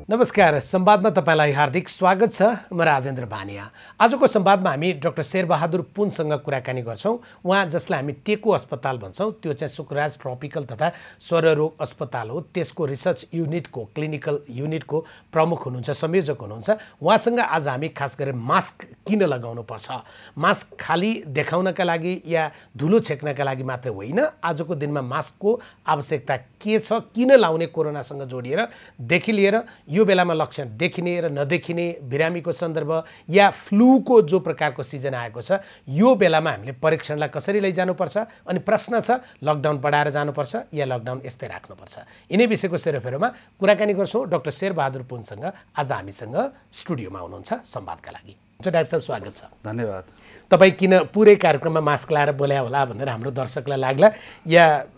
नमस्कार, संवादमा तपाईलाई हार्दिक स्वागत छ। म राजेन्द्र भानिया। आजको संवादमा हामी डाक्टर शेरबहादुर पुनसँग कुराकानी गर्छौं। उहाँ जसलाई हामी टेको अस्पताल भन्छौं, त्यो चाहिँ सुखराज ट्रपिकल तथा स्वररोग अस्पताल हो। त्यसको रिसर्च युनिटको क्लिनिकल युनिटको प्रमुख हुनुहुन्छ, संयोजक हुनुहुन्छ। उहाँसँग आज हामी खास गरेर मास्क किन लगाउनु पर्छ, मास्क खाली देखाउनका लागि या धुलो छेक्नका लागि मात्र होइन, आजको दिनमा मास्कको आवश्यकता के छ, किन लाउने कोरोनासँग जोडिएर देखि लिएर यो बेलामा लक्षण देखिने र नदेखिने, बिरामीको सन्दर्भ या फ्लूको जो प्रकारको सिजन आएको छ, यो बेलामा हामीले परीक्षणलाई कसरी लैजानुपर्छ, अनि प्रश्न छ लकडाउन बढाएर जानुपर्छ या लकडाउन यस्तै राख्नुपर्छ। यिनै विषयको सेरोफेरोमा कुराकानी गर्छौं। डाक्टर शेरबहादुर पुनसँग आज हामीसँग स्टुडियोमा हुनुहुन्छ संवादका लागि। डाक्टर साहब, स्वागत छ। धन्यवाद। तपाईँ किन पुरै कार्यक्रममा मास्क लाएर बोल्या होला भनेर हाम्रो दर्शकलाई लाग्ला, या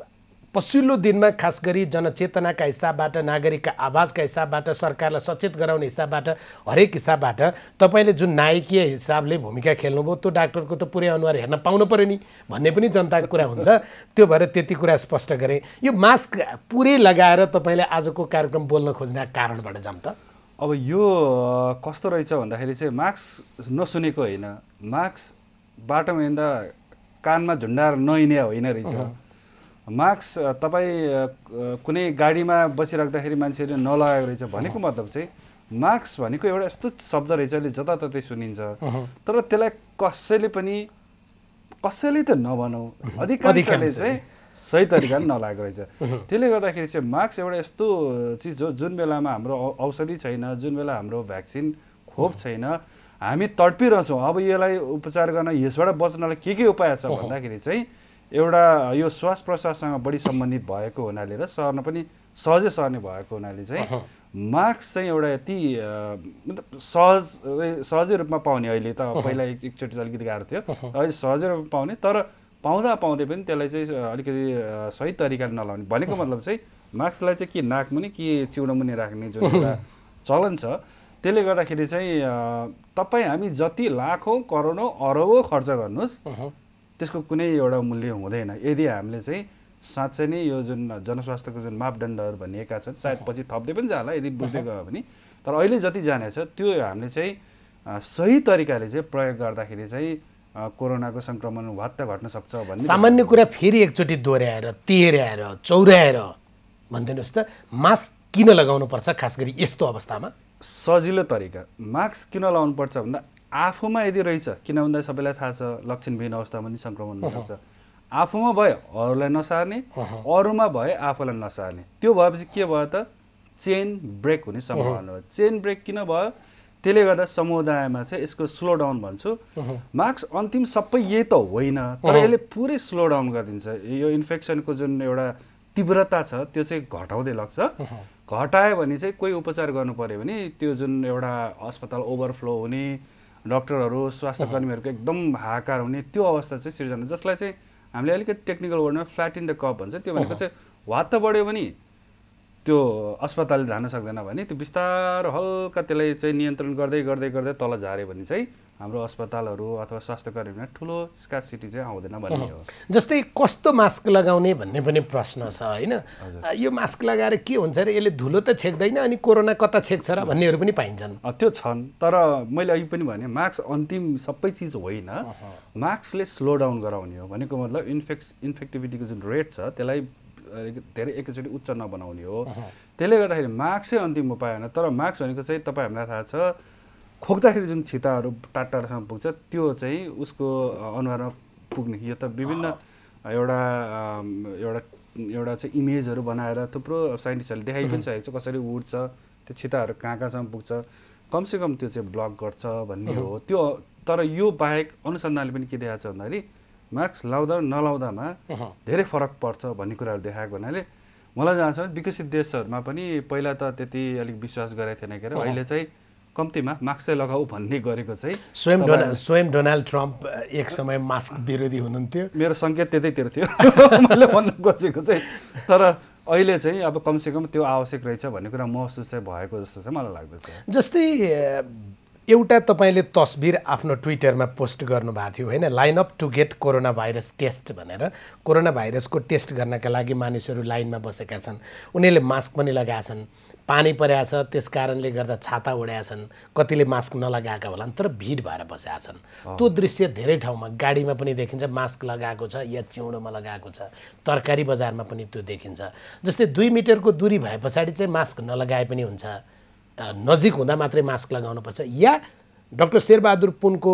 पछिल्लो दिनमा खास गरी जनचेतनाका हिसाबबाट, नागरिकका आवाजका हिसाबबाट, सरकारलाई सचेत गराउने हिसाबबाट, हरेक हिसाबबाट तपाईँले जुन नायकीय हिसाबले भूमिका खेल्नुभयो, त्यो डाक्टरको त पुरै अनुहार हेर्न पाउनु पर्यो नि भन्ने पनि जनताको कुरा हुन्छ। त्यो भएर त्यति कुरा स्पष्ट गरेँ। यो मास्क पुरै लगाएर तपाईँले आजको कार्यक्रम बोल्न खोज्ने कारणबाट जाम त। अब यो कस्तो रहेछ भन्दाखेरि चाहिँ मास्क नसुनेको होइन, मास्क बाटोमा हिँड्दा कानमा झुन्डाएर नहिँड्ने होइन रहेछ। मास्क तपाईँ कुनै गाडीमा बसिराख्दाखेरि मान्छेले नलगाएको रहेछ भनेको मतलब चाहिँ मास्क भनेको एउटा यस्तो शब्द रहेछ, अहिले जताततै सुनिन्छ, तर त्यसलाई कसैले त नभनौँ, अधिकांशले चाहिँ सही तरिकाले नलागेको रहेछ। त्यसले गर्दाखेरि चाहिँ मास्क एउटा यस्तो चिज हो जुन बेलामा हाम्रो औषधि छैन, जुन बेला हाम्रो भ्याक्सिन खोप छैन, हामी तडपिरहेछौँ। अब यसलाई उपचार गर्न, यसबाट बच्नलाई के उपाय छ भन्दाखेरि चाहिँ एउटा यो श्वास प्रश्वाससँग बढी सम्बन्धित भएको हुनाले र सर्न पनि सहजै सर्ने भएको हुनाले चाहिँ मास्क चाहिँ एउटा यति मतलब सहजै रूपमा पाउने। अहिले त पहिला एकचोटि अलिकति गाह्रो थियो, अहिले सहजै रूपमा पाउने, तर पाउँदै पनि त्यसलाई चाहिँ अलिकति सही तरिकाले नलाउने भनेको मतलब चाहिँ मास्कलाई चाहिँ के नाक मुनि कि चिउडो मुनि राख्ने जुन एउटा चलन छ, त्यसले गर्दाखेरि चाहिँ तपाईँ हामी जति लाखौँ करोडौँ अरबौँ खर्च गर्नुहोस्, त्यसको कुनै एउटा मूल्य हुँदैन यदि हामीले चाहिँ साँच्चै नै यो जुन जनस्वास्थ्यको जुन मापदण्डहरू भनिएका छन्, सायद पछि थप्दै पनि जाला यदि बुझ्दै गयो भने, तर अहिले जति जानेछ त्यो हामीले चाहिँ सही तरिकाले चाहिँ प्रयोग गर्दाखेरि चाहिँ कोरोनाको सङ्क्रमण वात्त घट्न सक्छ भन्ने सामान्य कुरा फेरि एकचोटि दोहोऱ्याएर, तेह्र्याएर, चौर्याएर भनिदिनुहोस् त, मास्क किन लगाउनुपर्छ खास गरी यस्तो अवस्थामा? सजिलो तरिका मास्क किन लगाउनुपर्छ भन्दा आफूमा यदि रहेछ, किन भन्दा सबैलाई थाहा छ लक्षणविहीन अवस्थामा पनि सङ्क्रमण हुन सक्छ। आफूमा भए अरूलाई नसार्ने, अरूमा भए आफूलाई नसार्ने, त्यो भएपछि के भयो त चेन ब्रेक हुने सम्भावना हो। चेन ब्रेक किन भयो? त्यसले गर्दा समुदायमा चाहिँ यसको स्लो डाउन भन्छु। मास्क अन्तिम सबै यही त होइन, तर यसले पुरै स्लो डाउन गरिदिन्छ। यो इन्फेक्सनको जुन एउटा तीव्रता छ त्यो चाहिँ घटाउँदै लाग्छ। घटायो भने चाहिँ कोही उपचार गर्नु पर्यो भने त्यो जुन एउटा अस्पताल ओभरफ्लो हुने, डक्टरहरू स्वास्थ्यकर्मीहरूको एकदम हाहाकार हुने त्यो अवस्था चाहिँ सिर्जना, जसलाई चाहिँ हामीले अलिकति टेक्निकल वर्डमा फ्ल्याट इन द कप भन्छ। त्यो भनेको चाहिँ वात्त बढ्यो भने त्यो अस्पतालले धान्न सक्दैन भने त्यो बिस्तारो हल्का त्यसलाई चाहिँ नियन्त्रण गर्दै गर्दै गर्दै तल झाऱ्यो भने चाहिँ हाम्रो अस्पतालहरू अथवा स्वास्थ्यकर्मीमा ठुलो स्कार्सिटी चाहिँ आउँदैन भन्ने हो। जस्तै कस्तो मास्क लगाउने भन्ने पनि प्रश्न छ होइन? यो मास्क लगाएर के हुन्छ र, यसले धुलो त छेक्दैन अनि कोरोना कता छेक्छ र भन्नेहरू पनि पाइन्छन्। त्यो छन्, तर मैले अघि पनि भने मास्क अन्तिम सबै चिज होइन। मास्कले स्लो डाउन गराउने हो भनेको मतलब इन्फेक्टिभिटीको जुन रेट छ त्यसलाई धेरै एकैचोटि उच्च नबनाउने हो। त्यसले गर्दाखेरि मास्क चाहिँ अन्तिम उपाय होइन, तर मास्क भनेको चाहिँ तपाईँ हामीलाई थाहा छ खोक्दाखेरि जुन छिताहरू टाटाहरूसम्म पुग्छ त्यो चाहिँ उसको अनुहारमा पुग्ने, यो त विभिन्न एउटा चाहिँ इमेजहरू बनाएर थुप्रो साइन्टिस्टहरूले देखाइ पनि सकेको छ कसरी उड्छ, त्यो छिताहरू कहाँसम्म पुग्छ, कमसेकम त्यो चाहिँ ब्लक गर्छ भन्ने हो त्यो। तर यो बाहेक अनुसन्धानले पनि के देखाएको छ भन्दाखेरि मास्क लाउँदा र नलाउँदामा धेरै फरक पर्छ भन्ने कुराहरू देखाएको हुनाले मलाई जहाँसम्म विकसित देशहरूमा पनि पहिला त त्यति अलिक विश्वास गरेको थिएन के अरे, अहिले चाहिँ कम्तीमा मास्क चाहिँ लगाऊ भन्ने गरेको चाहिँ स्वयं डोनाल्ड ट्रम्प एक समय मास्क विरोधी हुनुहुन्थ्यो। मेरो सङ्केत त्यतैतिर थियो मैले भन्न खोजेको चाहिँ, तर अहिले चाहिँ अब कमसेकम त्यो आवश्यक रहेछ भन्ने कुरा महसुस चाहिँ भएको जस्तो चाहिँ मलाई लाग्दछ। जस्तै एउटा तपाईले तस्बिर आफ्नो ट्विटरमा पोस्ट गर्नुभएको थियो हैन, line up to get corona virus test भनेर। कोरोना भाइरसको टेस्ट गर्नका लागि मानिसहरू लाइनमा बसेका छन्, उनीहरूले मास्क पनि लगाएछन्, पानी परेको छ त्यस कारणले गर्दा छाता उडाएका छन्, कतिले मास्क नलगाएका होलान् तर भिड भएर बसेका छन्। त्यो दृश्य धेरै ठाउँमा गाडीमा पनि देखिन्छ, मास्क लगाएको छ या चिउँडोमा लगाएको छ, तरकारी बजारमा पनि त्यो देखिन्छ। जस्तै 2 मिटरको दूरी भए पछाडि चाहिँ मास्क नलगाए पनि हुन्छ, नजिक हुँदा मात्रै मास्क लगाउनुपर्छ। या डाक्टर शेरबहादुर पुनको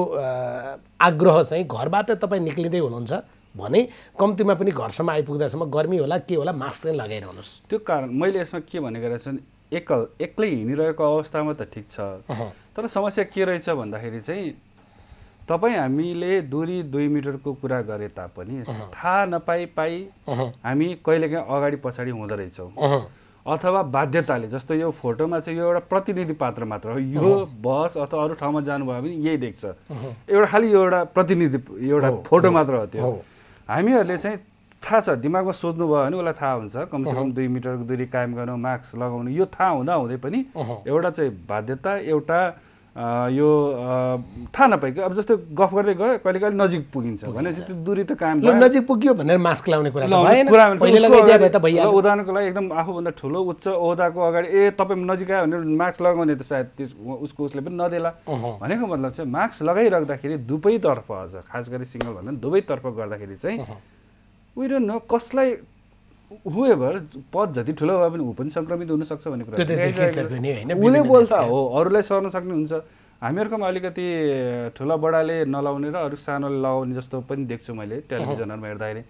आग्रह चाहिँ घरबाट तपाईँ निक्लिँदै हुनुहुन्छ भने कम्तीमा पनि घरसम्म आइपुग्दासम्म गर्मी होला के होला मास्क चाहिँ लगाइरहनुहोस्। त्यो कारण मैले यसमा के भनेको छु, एक्लै हिँडिरहेको अवस्थामा त ठिक छ, तर समस्या के रहेछ भन्दाखेरि चाहिँ तपाईँ हामीले दूरी 2 मिटरको कुरा गरे तापनि थाहा नपाई हामी कहिलेकाहीँ अगाडि पछाडि हुँदो रहेछौँ, अथवा बाध्यताले। जस्तो यो फोटोमा चाहिँ यो एउटा प्रतिनिधि पात्र मात्र हो, यो बस अथवा अरू ठाउँमा जानुभयो भने यही देख्छ, एउटा खालि यो एउटा प्रतिनिधि एउटा फोटो मात्र हो त्यो। हामीहरूले चाहिँ थाहा छ, दिमागमा सोच्नुभयो भने उसलाई थाहा हुन्छ कमसेकम 2 मिटरको दूरी कायम गर्नु, मास्क लगाउनु, यो थाहा हुँदै पनि एउटा चाहिँ बाध्यता, एउटा यो थाहा नपाइको। अब जस्तो गफ गर्दै गयो कहिले नजिक पुगिन्छ भनेपछि त्यो दूरी त कायम भयो, नजिक पुग्यो भनेर मास्क लाउने कुरा भएन, पहिले लगाइदिए भए त भइहाल्यो। उदाहरणको लागि एकदम आफूभन्दा ठुलो उच्च ओहदाको अगाडि तपाईँ नजिक आयो भने मास्क लगाउने त सायद उसले पनि नदेला। भनेको मतलब चाहिँ मास्क लगाइराख्दाखेरि दुवैतर्फ, अझ खास गरी सिङ्गल भन्दा दुवैतर्फ गर्दाखेरि चाहिँ वी डोन्ट नो कसलाई हुएभर पद जति ठुलो भए पनि ऊ पनि सङ्क्रमित हुनसक्छ भन्ने कुरा उसले बोल्दा हो, अरूलाई सर्न सक्ने हुन्छ। हामीहरूकोमा अलिकति ठुला बडाले नलाउने र अरू सानोले लगाउने जस्तो पनि देख्छु मैले टेलिभिजनहरूमा हेर्दाखेरि।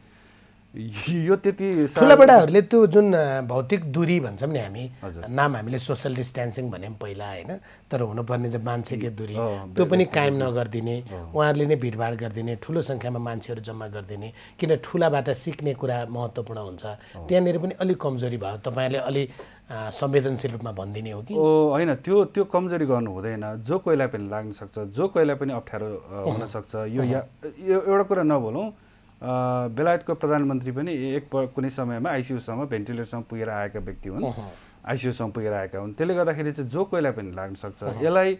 यो त्यति ठुलाबडाहरूले त्यो जुन भौतिक दूरी भन्छौँ नि हामी, नाम हामीले सोसल डिस्टेन्सिङ भन्यौँ पहिला होइन, तर हुनुपर्ने चाहिँ मान्छेकै दूरी त्यो पनि कायम नगरिदिने, उहाँहरूले नै भिडभाड गरिदिने, ठुलो सङ्ख्यामा मान्छेहरू जम्मा गरिदिने। किन ठुलाबाट सिक्ने कुरा महत्त्वपूर्ण हुन्छ, त्यहाँनिर पनि अलिक कमजोरी भयो, तपाईँहरूले अलि संवेदनशील रूपमा भनिदिने हो कि होइन? त्यो कमजोरी गर्नु हुँदैन, जो कोहीलाई पनि लाग्न सक्छ, जो कोहीलाई पनि अप्ठ्यारो हुनसक्छ। यो एउटा कुरा नभनौँ, बेलायतको प्रधानमन्त्री पनि कुनै समयमा आइसियुसम्म भेन्टिलेटरसम्म पुगेर आएका व्यक्ति हुन्, आइसियुसम्म पुगेर आएका हुन्। त्यसले गर्दाखेरि चाहिँ जो कोहीलाई पनि लाग्न सक्छ। यसलाई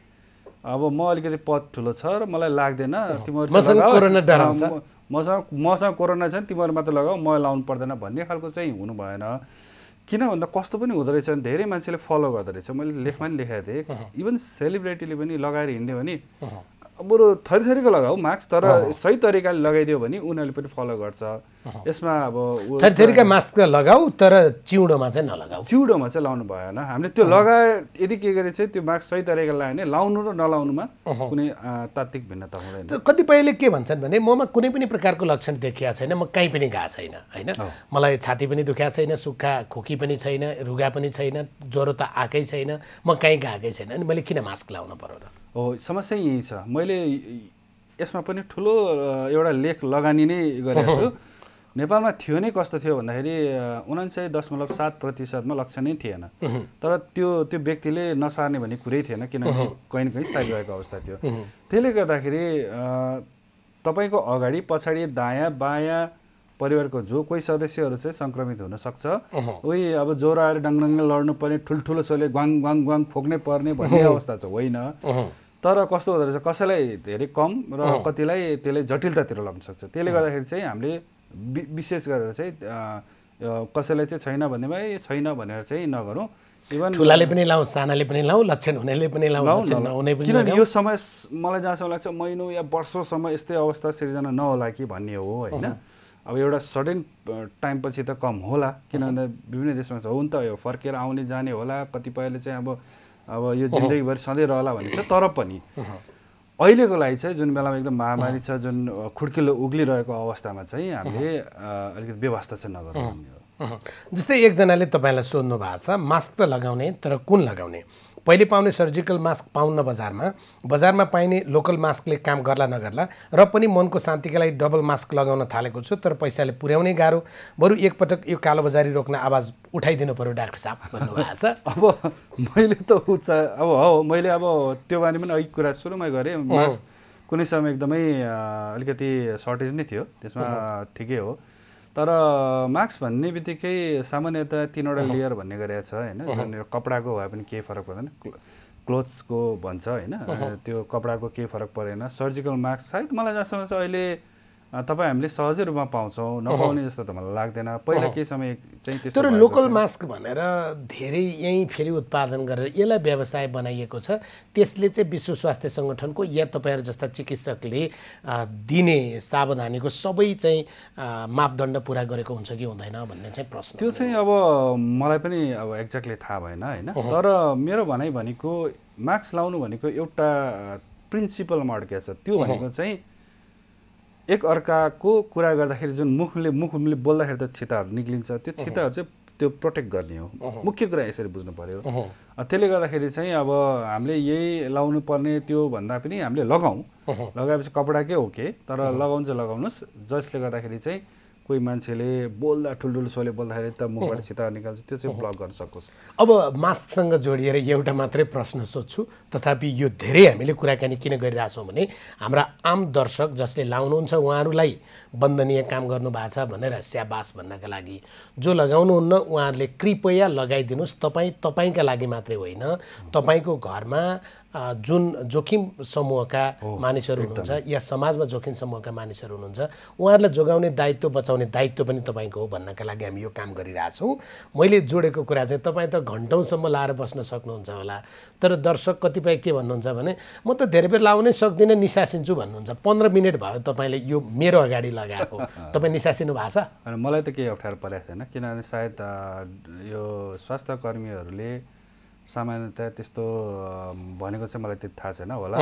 अब म अलिकति पद ठुलो छ र मलाई लाग्दैन, मसँग कोरोना छ तिमीहरू मात्र लगाऊ, म लाउनु पर्दैन भन्ने खालको चाहिँ हुनु भएन। किन भन्दा कस्तो पनि हुँदो रहेछ, धेरै मान्छेले फलो गर्दो रहेछ। मैले लेखमा पनि लेखेको थिएँ, इभन सेलिब्रेटीले पनि लगाएर हिँड्यो भने बरु थरीको लगाऊ मास्क, तर सही तरिकाले लगाइदियो भने उनीहरूले पनि फलो गर्छ। यसमा अब थरीका मास्क लगाऊ तर चिउँडोमा चाहिँ नलगाऊ, चिउँडोमा चाहिँ लाउनु भएन। हामीले त्यो लगाए यदि के गरे चाहिँ त्यो मास्क सही तरिकाले लगायो भने लाउनु र नलाउनुमा कुनै तात्विक भिन्नता हुँदैन। कतिपयले के भन्छन् भने ममा कुनै पनि प्रकारको लक्षण देखिया छैन, म कहीँ पनि गएको छैन होइन, मलाई छाती पनि दुख्या छैन, सुक्खा खोकी पनि छैन, रुगा पनि छैन, ज्वरो त आएकै छैन, म कहीँ गएकै छैन, अनि मैले किन मास्क लाउनु पर्यो र? हो, समस्या यही छ। मैले यसमा पनि ठुलो एउटा लेख लगानी नै गरेको छु। नेपालमा थियो नै कस्तो थियो भन्दाखेरि 99.7% लक्षण नै थिएन, तर त्यो व्यक्तिले नसार्ने भन्ने कुरै थिएन, किनभने कहीँ न कहीँ सारिरहेको अवस्था थियो। त्यसले गर्दाखेरि तपाईँको अगाडि पछाडि दायाँ बायाँ परिवारको जो कोही सदस्यहरू चाहिँ सङ्क्रमित हुनसक्छ। उही अब ज्वरो आएर डङडङ्ग लड्नुपर्ने, ठुल्ठुलो सोले ग्वाङ ग्वाङ ग्वाङ फोक्नै पर्ने भन्ने अवस्था चाहिँ होइन। तर कस्तो हुँदो रहेछ, कसैलाई धेरै कम र कतिलाई त्यसले जटिलतातिर लग्न सक्छ। त्यसले गर्दाखेरि चाहिँ हामीले विशेष गरेर चाहिँ कसैलाई चाहिँ छैन भन्नेमा छैन भनेर चाहिँ नगरौँ। इभन ठुलाले पनि लाउँ, सानाले पनि लाउँ, लक्षण हुनेले पनि लाउँ, किनभने यो समय मलाई जहाँसम्म लाग्छ महिनौँ या वर्षौँसम्म यस्तै अवस्था सिर्जना नहोला कि भन्ने हो होइन। अब एउटा सर्टेन टाइम पछि त कम होला, किनभने विभिन्न देशमा छ हुन त यो फर्केर आउने जाने होला, कतिपयले चाहिँ अब यो जिन्दगीभरि सधैँ रहला भन्ने छ। तर पनि अहिलेको लागि चाहिँ जुन बेलामा एकदम महामारी छ, जुन खुड्किलो उक्लिरहेको अवस्थामा चाहिँ हामीले अलिकति व्यवस्था चाहिँ नगर्नु भन्ने हो। जस्तै एकजनाले तपाईँलाई सोध्नु भएको छ मास्क त लगाउने तर कुन लगाउने, पहिले पाउने सर्जिकल मास्क पाउन्न बजारमा पाइने लोकल मास्कले काम गर्ला नगर्ला, र पनि मनको शान्तिका लागि डबल मास्क लगाउन थालेको छु, तर पैसाले पुर्याउनै गाह्रो, बरु एकपटक यो कालोबजारी रोक्न आवाज उठाइदिनु पर्यो डाक्टर साहब भन्नुभएको छ। अब मैले त मैले अब त्यो बारे पनि अघि कुरा सुरुमै गरेँ, मास्क कुनै समय एकदमै अलिकति सर्टेज नै थियो, त्यसमा ठिकै हो। तर मास्क भन्ने बित्तिकै सामान्यतया 3वटा लेयर भन्ने गरेको छ होइन, जुन कपडाको भए पनि केही फरक पर्दैन, क्लोथ्सको भन्छ होइन, त्यो कपडाको केही फरक परेन। सर्जिकल मास्क सायद मलाई जहाँसम्म चाहिँ अहिले तपाईँ हामीले सहजै रूपमा पाउँछौँ, नपाउने जस्तो त मलाई लाग्दैन। पहिला केही समय चाहिँ त्यस्तो तर लोकल मास्क भनेर धेरै यहीँ फेरि उत्पादन गरेर यसलाई व्यवसाय बनाइएको छ। त्यसले चाहिँ विश्व स्वास्थ्य सङ्गठनको या तपाईँहरू जस्ता चिकित्सकले दिने सावधानीको सबै चाहिँ मापदण्ड पुरा गरेको हुन्छ कि हुँदैन भन्ने चाहिँ प्रश्न। त्यो चाहिँ अब मलाई पनि अब एक्ज्याक्टली थाहा भएन होइन, तर मेरो भनाइ भनेको मास्क लाउनु भनेको एउटा प्रिन्सिपलमा अड्किएको छ। त्यो भनेको चाहिँ एक अर्काको कुरा गर्दाखेरि जुन मुखले बोल्दाखेरि त छिटाहरू निक्लिन्छ, त्यो छिटाहरू चाहिँ त्यो प्रोटेक्ट गर्ने हो। मुख्य कुरा यसरी बुझ्नु पर्यो। त्यसले गर्दाखेरि चाहिँ अब हामीले यही लाउनु पर्ने त्यो भन्दा पनि हामीले लगाएपछि कपडाकै हो के, तर लगाउनु चाहिँ लगाउनुहोस्, जसले गर्दाखेरि चाहिँ कोही मान्छेले बोल्दा ठुल्ठुलो स्वरले बोल्दाखेरि त मुखबाट छिटा निकाल्छ, त्यो चाहिँ ब्लक गर्न सकोस्। अब मास्कसँग जोडिएर एउटा मात्रै प्रश्न सोध्छु, तथापि यो धेरै हामीले कुराकानी किन गरिरहेछौँ भने हाम्रा आम दर्शक जसले लाउनुहुन्छ उहाँहरूलाई वन्दनीय काम गर्नु भएको छ भनेर स्याबास भन्नका लागि, जो लगाउनुहुन्न उहाँहरूले कृपया लगाइदिनुहोस्। तपाईँका लागि मात्रै होइन, तपाईँको घरमा जुन जोखिम समूहका मानिसहरू हुनुहुन्छ या समाजमा जोखिम समूहका मानिसहरू हुनुहुन्छ उहाँहरूलाई जोगाउने दायित्व, बचाउने दायित्व पनि तपाईँको हो भन्नका लागि हामी यो काम गरिरहेछौँ। मैले जोडेको कुरा चाहिँ तपाईँ त घन्टौँसम्म लाएर बस्न सक्नुहुन्छ होला, तर दर्शक कतिपय के भन्नुहुन्छ भने म त धेरै बेर लाउनै सक्दिनँ, निसासिन्छु भन्नुहुन्छ। 15 मिनट भयो तपाईँले यो मेरो अगाडि लगाएको, तपाईँ निसासिनु भएको छ? मलाई त केही अप्ठ्यारो परेको छैन, किनभने सायद यो स्वास्थ्य कर्मीहरूले सामान्यतया त्यस्तो भनेको चाहिँ मलाई त्यति थाहा छैन होला।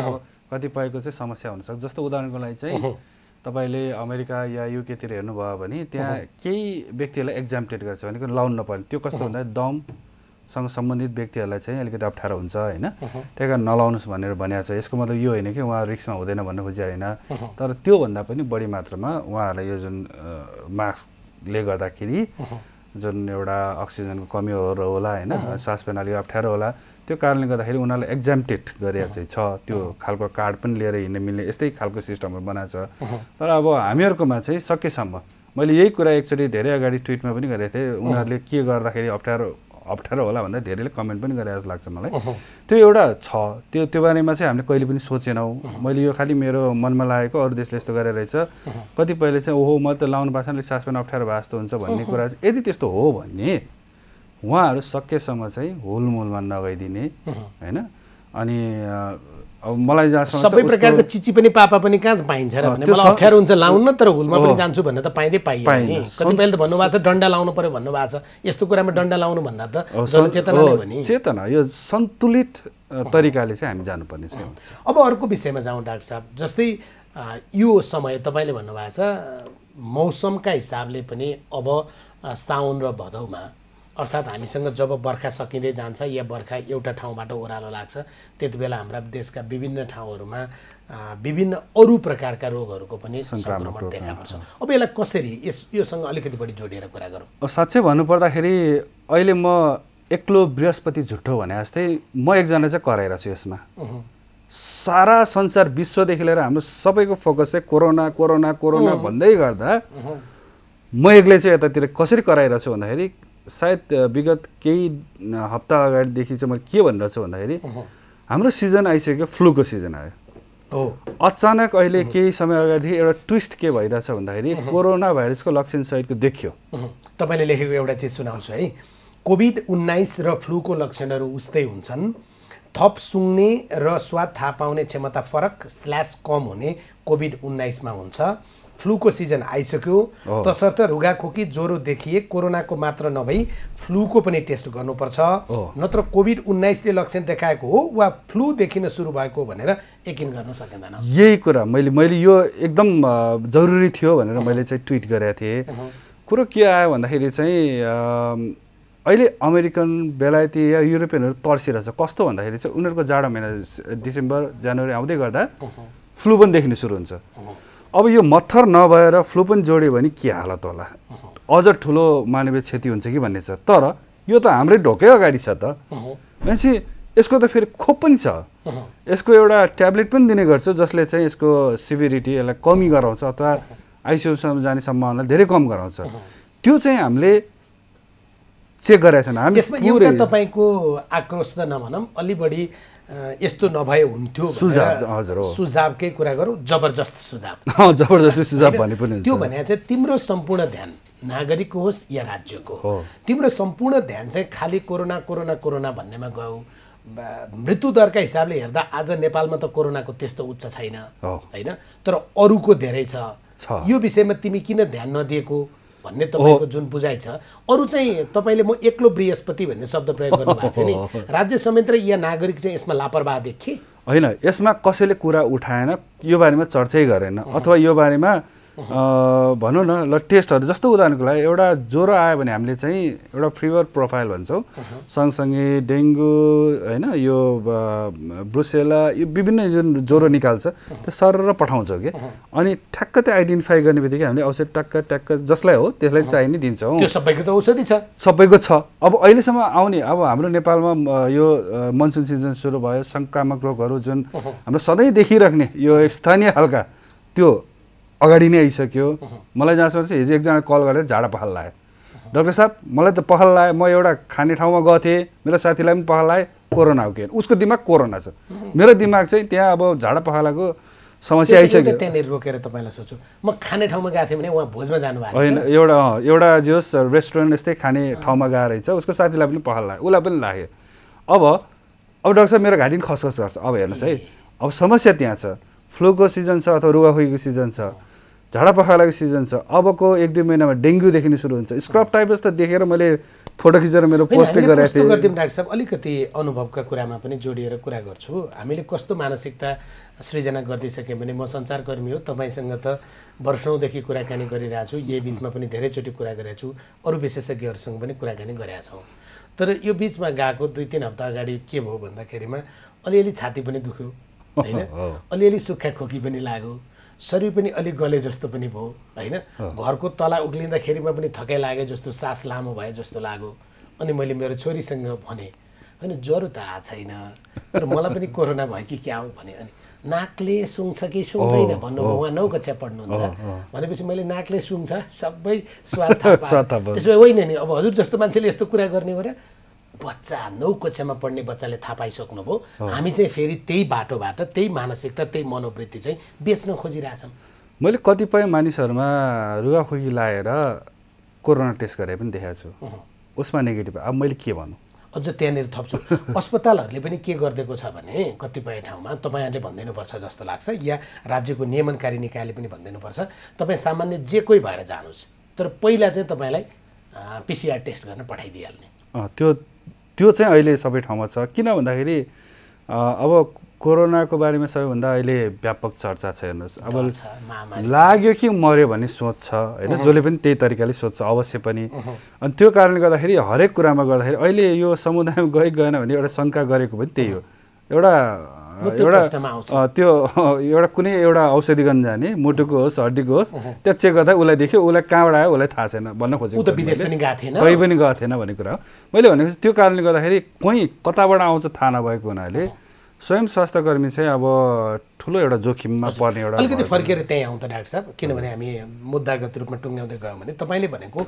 कतिपयको चाहिँ समस्या हुनसक्छ। जस्तो उदाहरणको लागि चाहिँ तपाईँले अमेरिका या युकेतिर हेर्नुभयो भने त्यहाँ केही व्यक्तिहरूलाई एक्जाम्प्टेड गर्छ भनेको लाउनु नपर्ने। त्यो कस्तो भन्दा दमसँग सम्बन्धित व्यक्तिहरूलाई चाहिँ अलिकति अप्ठ्यारो हुन्छ होइन, त्यही कारण नलाउनुहोस् भनेर भनेको छ। यसको मतलब यो होइन कि उहाँ रिस्कमा हुँदैन भन्नु खोजे होइन, तर त्योभन्दा पनि बढी मात्रामा उहाँहरूलाई यो जुन मास्कले गर्दाखेरि जुन एउटा अक्सिजनको कमीहरू होला होइन, सास फेर्न अलिक अप्ठ्यारो होला, त्यो कारणले गर्दाखेरि उनीहरूलाई एक्जाम्प्टेड गरेर चाहिँ छ। त्यो खालको कार्ड पनि लिएर हिँड्न मिल्ने यस्तै खालको सिस्टमहरू बनाएको छ। तर अब हामीहरूकोमा चाहिँ सकेसम्म, मैले यही कुरा एकचोटि धेरै अगाडि ट्विटमा पनि गरेको थिएँ, उनीहरूले के गर्दाखेरि अप्ठ्यारो होला भन्दा धेरैले कमेन्ट पनि गरे जस्तो लाग्छ मलाई। त्यो एउटा छ, त्यो बारेमा चाहिँ हामीले कहिले पनि सोचेनौँ। मैले यो खालि मेरो मनमा लागेको अरू देशले यस्तो गरेर रहेछ, कतिपयले चाहिँ ओहो मैले त लाउनु पाएको छैन, सास फेर्न अप्ठ्यारो भए जस्तो हुन्छ भन्ने कुरा चाहिँ यदि त्यस्तो हो भने उहाँहरू सकेसम्म चाहिँ हुलमुलमा नगइदिने होइन। अनि अब मलाई जहाँसम्म सबै प्रकारको चिची पनि पापा पनि कहाँ पाइन्छ र भने मलाई अप्ठ्यारो हुन्छ लाउन, तर हुलमा पनि जान्छु भन्ने त पाइँदै पाइएन नि। कतिपयले त भन्नुभएको छ डन्डा लाउनु पर्यो भन्नुभएको छ। यस्तो कुरामा डन्डा लाउनु भन्दा त जनचेतना नै हो नि। चेतना, यो सन्तुलित तरिकाले चाहिँ हामी जानुपर्ने छ। अब अर्को विषयमा जाउँ डाक्टर साहब, जस्तै यो समय तपाईँले भन्नुभएको छ मौसमका हिसाबले पनि अब साउन र भदौमा, अर्थात् हामीसँग जब बर्खा सकिँदै जान्छ या बर्खा एउटा ठाउँबाट ओह्रालो लाग्छ, त्यति बेला हाम्रा देशका विभिन्न ठाउँहरूमा विभिन्न अरू प्रकारका रोगहरूको पनि सङ्क्रमण देखा पर्छ। अब यसलाई कसरी योसँग अलिकति बढी जोडिएर कुरा गरौँ? साँच्चै भन्नुपर्दाखेरि अहिले म एक्लो बृहस्पति झुट्टो भने जस्तै म एकजना चाहिँ कराएर छु यसमा। सारा संसार विश्वदेखि लिएर हाम्रो सबैको फोकस चाहिँ कोरोना कोरोना कोरोना भन्दै गर्दा म एक्लै चाहिँ यतातिर कसरी कराइरहेको छु भन्दाखेरि सायद विगत केही हप्ता अगाडिदेखि चाहिँ मैले के भनिरहेको छु भन्दाखेरि हाम्रो सिजन आइसक्यो, फ्लूको सिजन आयो। अचानक अहिले केही समय अगाडिदेखि एउटा ट्विस्ट के भइरहेछ भन्दाखेरि कोरोना भाइरसको लक्षण सहितको देखियो। तपाईँले लेखेको एउटा चिज सुनाउँछु है। कोभिड-19 र फ्लूको लक्षणहरू उस्तै हुन्छन्। थप सुँग्ने र स्वाद थाहा पाउने क्षमता फरक / कम हुने कोभिड-19 मा हुन्छ। फ्लूको सिजन आइसक्यो, तसर्थ रुगाखोकी ज्वरो देखिए कोरोनाको मात्र नभई फ्लूको पनि टेस्ट गर्नुपर्छ, नत्र कोभिड-19 ले लक्षण देखाएको हो वा फ्लू देखिन सुरु भएको भनेर यकिन गर्न सकिँदैन। यही कुरा मैले यो एकदम जरुरी थियो भनेर मैले चाहिँ ट्विट गरेको थिएँ। कुरो के आयो भन्दाखेरि चाहिँ अहिले अमेरिकन, बेलायती या युरोपियनहरू तर्सिरहेछ। कस्तो भन्दाखेरि चाहिँ उनीहरूको जाडो महिना डिसेम्बर जनवरी आउँदै गर्दा फ्लू पनि देखिन सुरु हुन्छ। अब यो मत्थर नभएर फ्लू पनि जोड्यो भने के हालत होला, अझ ठुलो मानवीय क्षति हुन्छ कि भन्ने छ। तर यो त हाम्रै ढोकै अगाडि छ त मान्छे। यसको त फेरि खोप पनि छ, यसको एउटा ट्याब्लेट पनि दिने गर्छ जसले चाहिँ यसको सिभिरिटी यसलाई कमी गराउँछ अथवा आइसियुसम्म जाने सम्भावना धेरै कम गराउँछ। त्यो चाहिँ हामीले चेक गरेका छैन। यसमा एउटा तपाईँको आक्रोश त नभनौँ, अलि बढी यस्तो नभए हुन्थ्यो सुझावकै कुरा गरौँ, जबरजस्त सुझाव जबरजस्ती सुझाव भने पनि त्यो भने चाहिँ तिम्रो सम्पूर्ण ध्यान नागरिकको होस् या राज्यको हो, तिम्रो सम्पूर्ण ध्यान चाहिँ खालि कोरोना कोरोना कोरोना भन्नेमा गयो। मृत्युदरका हिसाबले हेर्दा आज नेपालमा त कोरोनाको त्यस्तो उच्च छैन होइन, तर अरूको धेरै छ। यो विषयमा तिमी किन ध्यान नदिएको भन्ने तपाईँको जुन बुझाइ छ। अरू चाहिँ तपाईँले म एक्लो बृहस्पति भन्ने शब्द प्रयोग गर्नुभएको थियो नि, राज्य संयन्त्र या नागरिक चाहिँ यसमा लापरवाह देखे होइन? यसमा कसैले कुरा उठाएन, यो बारेमा चर्चै गरेन, अथवा यो बारेमा भनौँ न ल टेस्टहरू जस्तो उदाहरणको लागि एउटा ज्वरो आयो भने हामीले चाहिँ एउटा फिभर प्रोफाइल भन्छौँ, सँगसँगै डेङ्गु होइन, यो ब्रुसेला, यो विभिन्न जुन ज्वरो निकाल्छ त्यो सरर पठाउँछौँ कि, अनि ठ्याक्क त्यो आइडेन्टिफाई गर्ने बित्तिकै हामीले औषधि टक्क जसलाई हो त्यसलाई चाहिने दिन्छौँ। त्यो सबैको त औषधि छ, सबैको छ। अब अहिलेसम्म आउने अब हाम्रो नेपालमा यो मनसुन सिजन सुरु भयो, सङ्क्रामक रोगहरू जुन हाम्रो सधैँ देखिराख्ने यो स्थानीय खालका त्यो अगाडि नै आइसक्यो। मलाई जहाँसम्म चाहिँ हिजो एकजना कल गरेर झाडा पखाल लाग्यो, डाक्टर साहब मलाई त पखाल लाग्यो, म एउटा खाने ठाउँमा गएको थिएँ, मेरो साथीलाई पनि पखाल लाग्यो, कोरोना हो कि? उसको दिमाग कोरोना छ, मेरो दिमाग चाहिँ त्यहाँ अब झाडा पखालाको समस्या आइसक्यो। त्यहाँनिर रोकेर तपाईँलाई सोच्छु म खाने ठाउँमा गएको थिएँ भने उहाँ भोजमा जानुभएको होइन, एउटा जे होस् रेस्टुरेन्ट यस्तै खाने ठाउँमा गएर रहेछ, उसको साथीलाई पनि पखाल लाग्यो, उसलाई पनि लाग्यो। अब डाक्टर साहब मेरो घाँटी खसखस गर्छ। अब हेर्नुहोस् है, अब समस्या त्यहाँ छ। फ्लूको सिजन छ अथवा रुगाखोकीको सिजन छ, झाडा पखालाको सिजन छ, अबको 1-2 महिनामा डेङ्गु देखिन सुरु हुन्छ। स्क्रब टाइफस त देखेर मैले फोटो खिचेर मेरो पोस्ट गरेको थिएँ। गरिदिउँ डाक्टर साहब, अलिकति अनुभवका कुरामा पनि जोडिएर कुरा गर्छु। हामीले कस्तो मानसिकता सृजना गरिदिइसक्यौँ भने, म सञ्चारकर्मी हो, तपाईँसँग त वर्षौँदेखि कुराकानी गरिरहेको छु, यही बिचमा पनि धेरैचोटि कुरा गरेको छु, अरू विशेषज्ञहरूसँग पनि कुराकानी गरेका छौँ। तर यो बिचमा गएको 2-3 हप्ता अगाडि के भयो भन्दाखेरिमा अलिअलि छाती पनि दुख्यो होइन, अलिअलि सुक्खा खोकी पनि लाग्यो, शरीर पनि अलिक गले जस्तो पनि भयो होइन, घरको तला उक्लिँदाखेरिमा पनि थकाइ लाग्यो जस्तो, सास लामो भए जस्तो लाग्यो। अनि मैले मेरो छोरीसँग भने होइन ज्वरो त आएको छैन, तर मलाई पनि कोरोना भयो कि क्या हो भने, अनि नाकले सुँग्छ कि सुँग्दैन भन्नुभयो। उहाँ 9 कक्षा पढ्नुहुन्छ भनेपछि मैले नाकले सुँग्छ सबै स्वाद थाहा पाएँ। त्यसो भए होइन नि, अब हजुर जस्तो मान्छेले यस्तो कुरा गर्ने हो र? बच्चा 9 कक्षामा पढ्ने बच्चाले थाहा पाइसक्नुभयो, हामी चाहिँ फेरि त्यही बाटोबाट त्यही मानसिकता त्यही मनोवृत्ति चाहिँ बेच्न खोजिरहेछौँ। मैले कतिपय मानिसहरूमा रुगाखोकी लागेर कोरोना टेस्ट गरे पनि देखाएको छु, उसमा नेगेटिभ। अब मैले के भन्नु, अझ त्यहाँनिर थप्छु, अस्पतालहरूले पनि के गरिदिएको छ भने कतिपय ठाउँमा तपाईँहरूले भनिदिनुपर्छ जस्तो लाग्छ, या राज्यको नियमनकारी निकायले पनि भनिदिनुपर्छ, तपाईँ सामान्य जे कोही भएर जानुहोस्, तर पहिला चाहिँ तपाईँलाई PCR टेस्ट गर्न पठाइदिइहाल्ने। त्यो चाहिँ अहिले सबै ठाउँमा छ। किन भन्दाखेरि अब कोरोनाको बारेमा सबैभन्दा अहिले व्यापक चर्चा छ। हेर्नुहोस्, अब लाग्यो कि मर्यो भन्ने सोच छ होइन, जसले पनि त्यही तरिकाले सोध्छ अवश्य पनि। अनि त्यो कारणले गर्दाखेरि हरेक कुरामा गर्दाखेरि अहिले यो समुदायमा गएन भने एउटा शङ्का गरेको पनि त्यही हो। त्यो एउटा कुनै एउटा औषधि गर्न जाने, मुटुको होस् हड्डीको होस्, त्यहाँ चेक गर्दा उसलाई देख्यो, उसलाई कहाँबाट आयो उसलाई थाहा छैन भन्न खोजेको, कहीँ पनि गएको थिएन भन्ने कुरा हो। मैले भनेको त्यो कारणले गर्दाखेरि कोही कताबाट आउँछ थाहा नभएको हुनाले स्वयं स्वास्थ्यकर्मी चाहिँ अब ठुलो एउटा जोखिममा पर्ने एउटा। अलिकति फर्केर त्यहीँ आउँ त डाक्टर साहब, किनभने हामी मुद्दागत रूपमा टुङ्ग्याउँदै गयौँ भने तपाईँले भनेको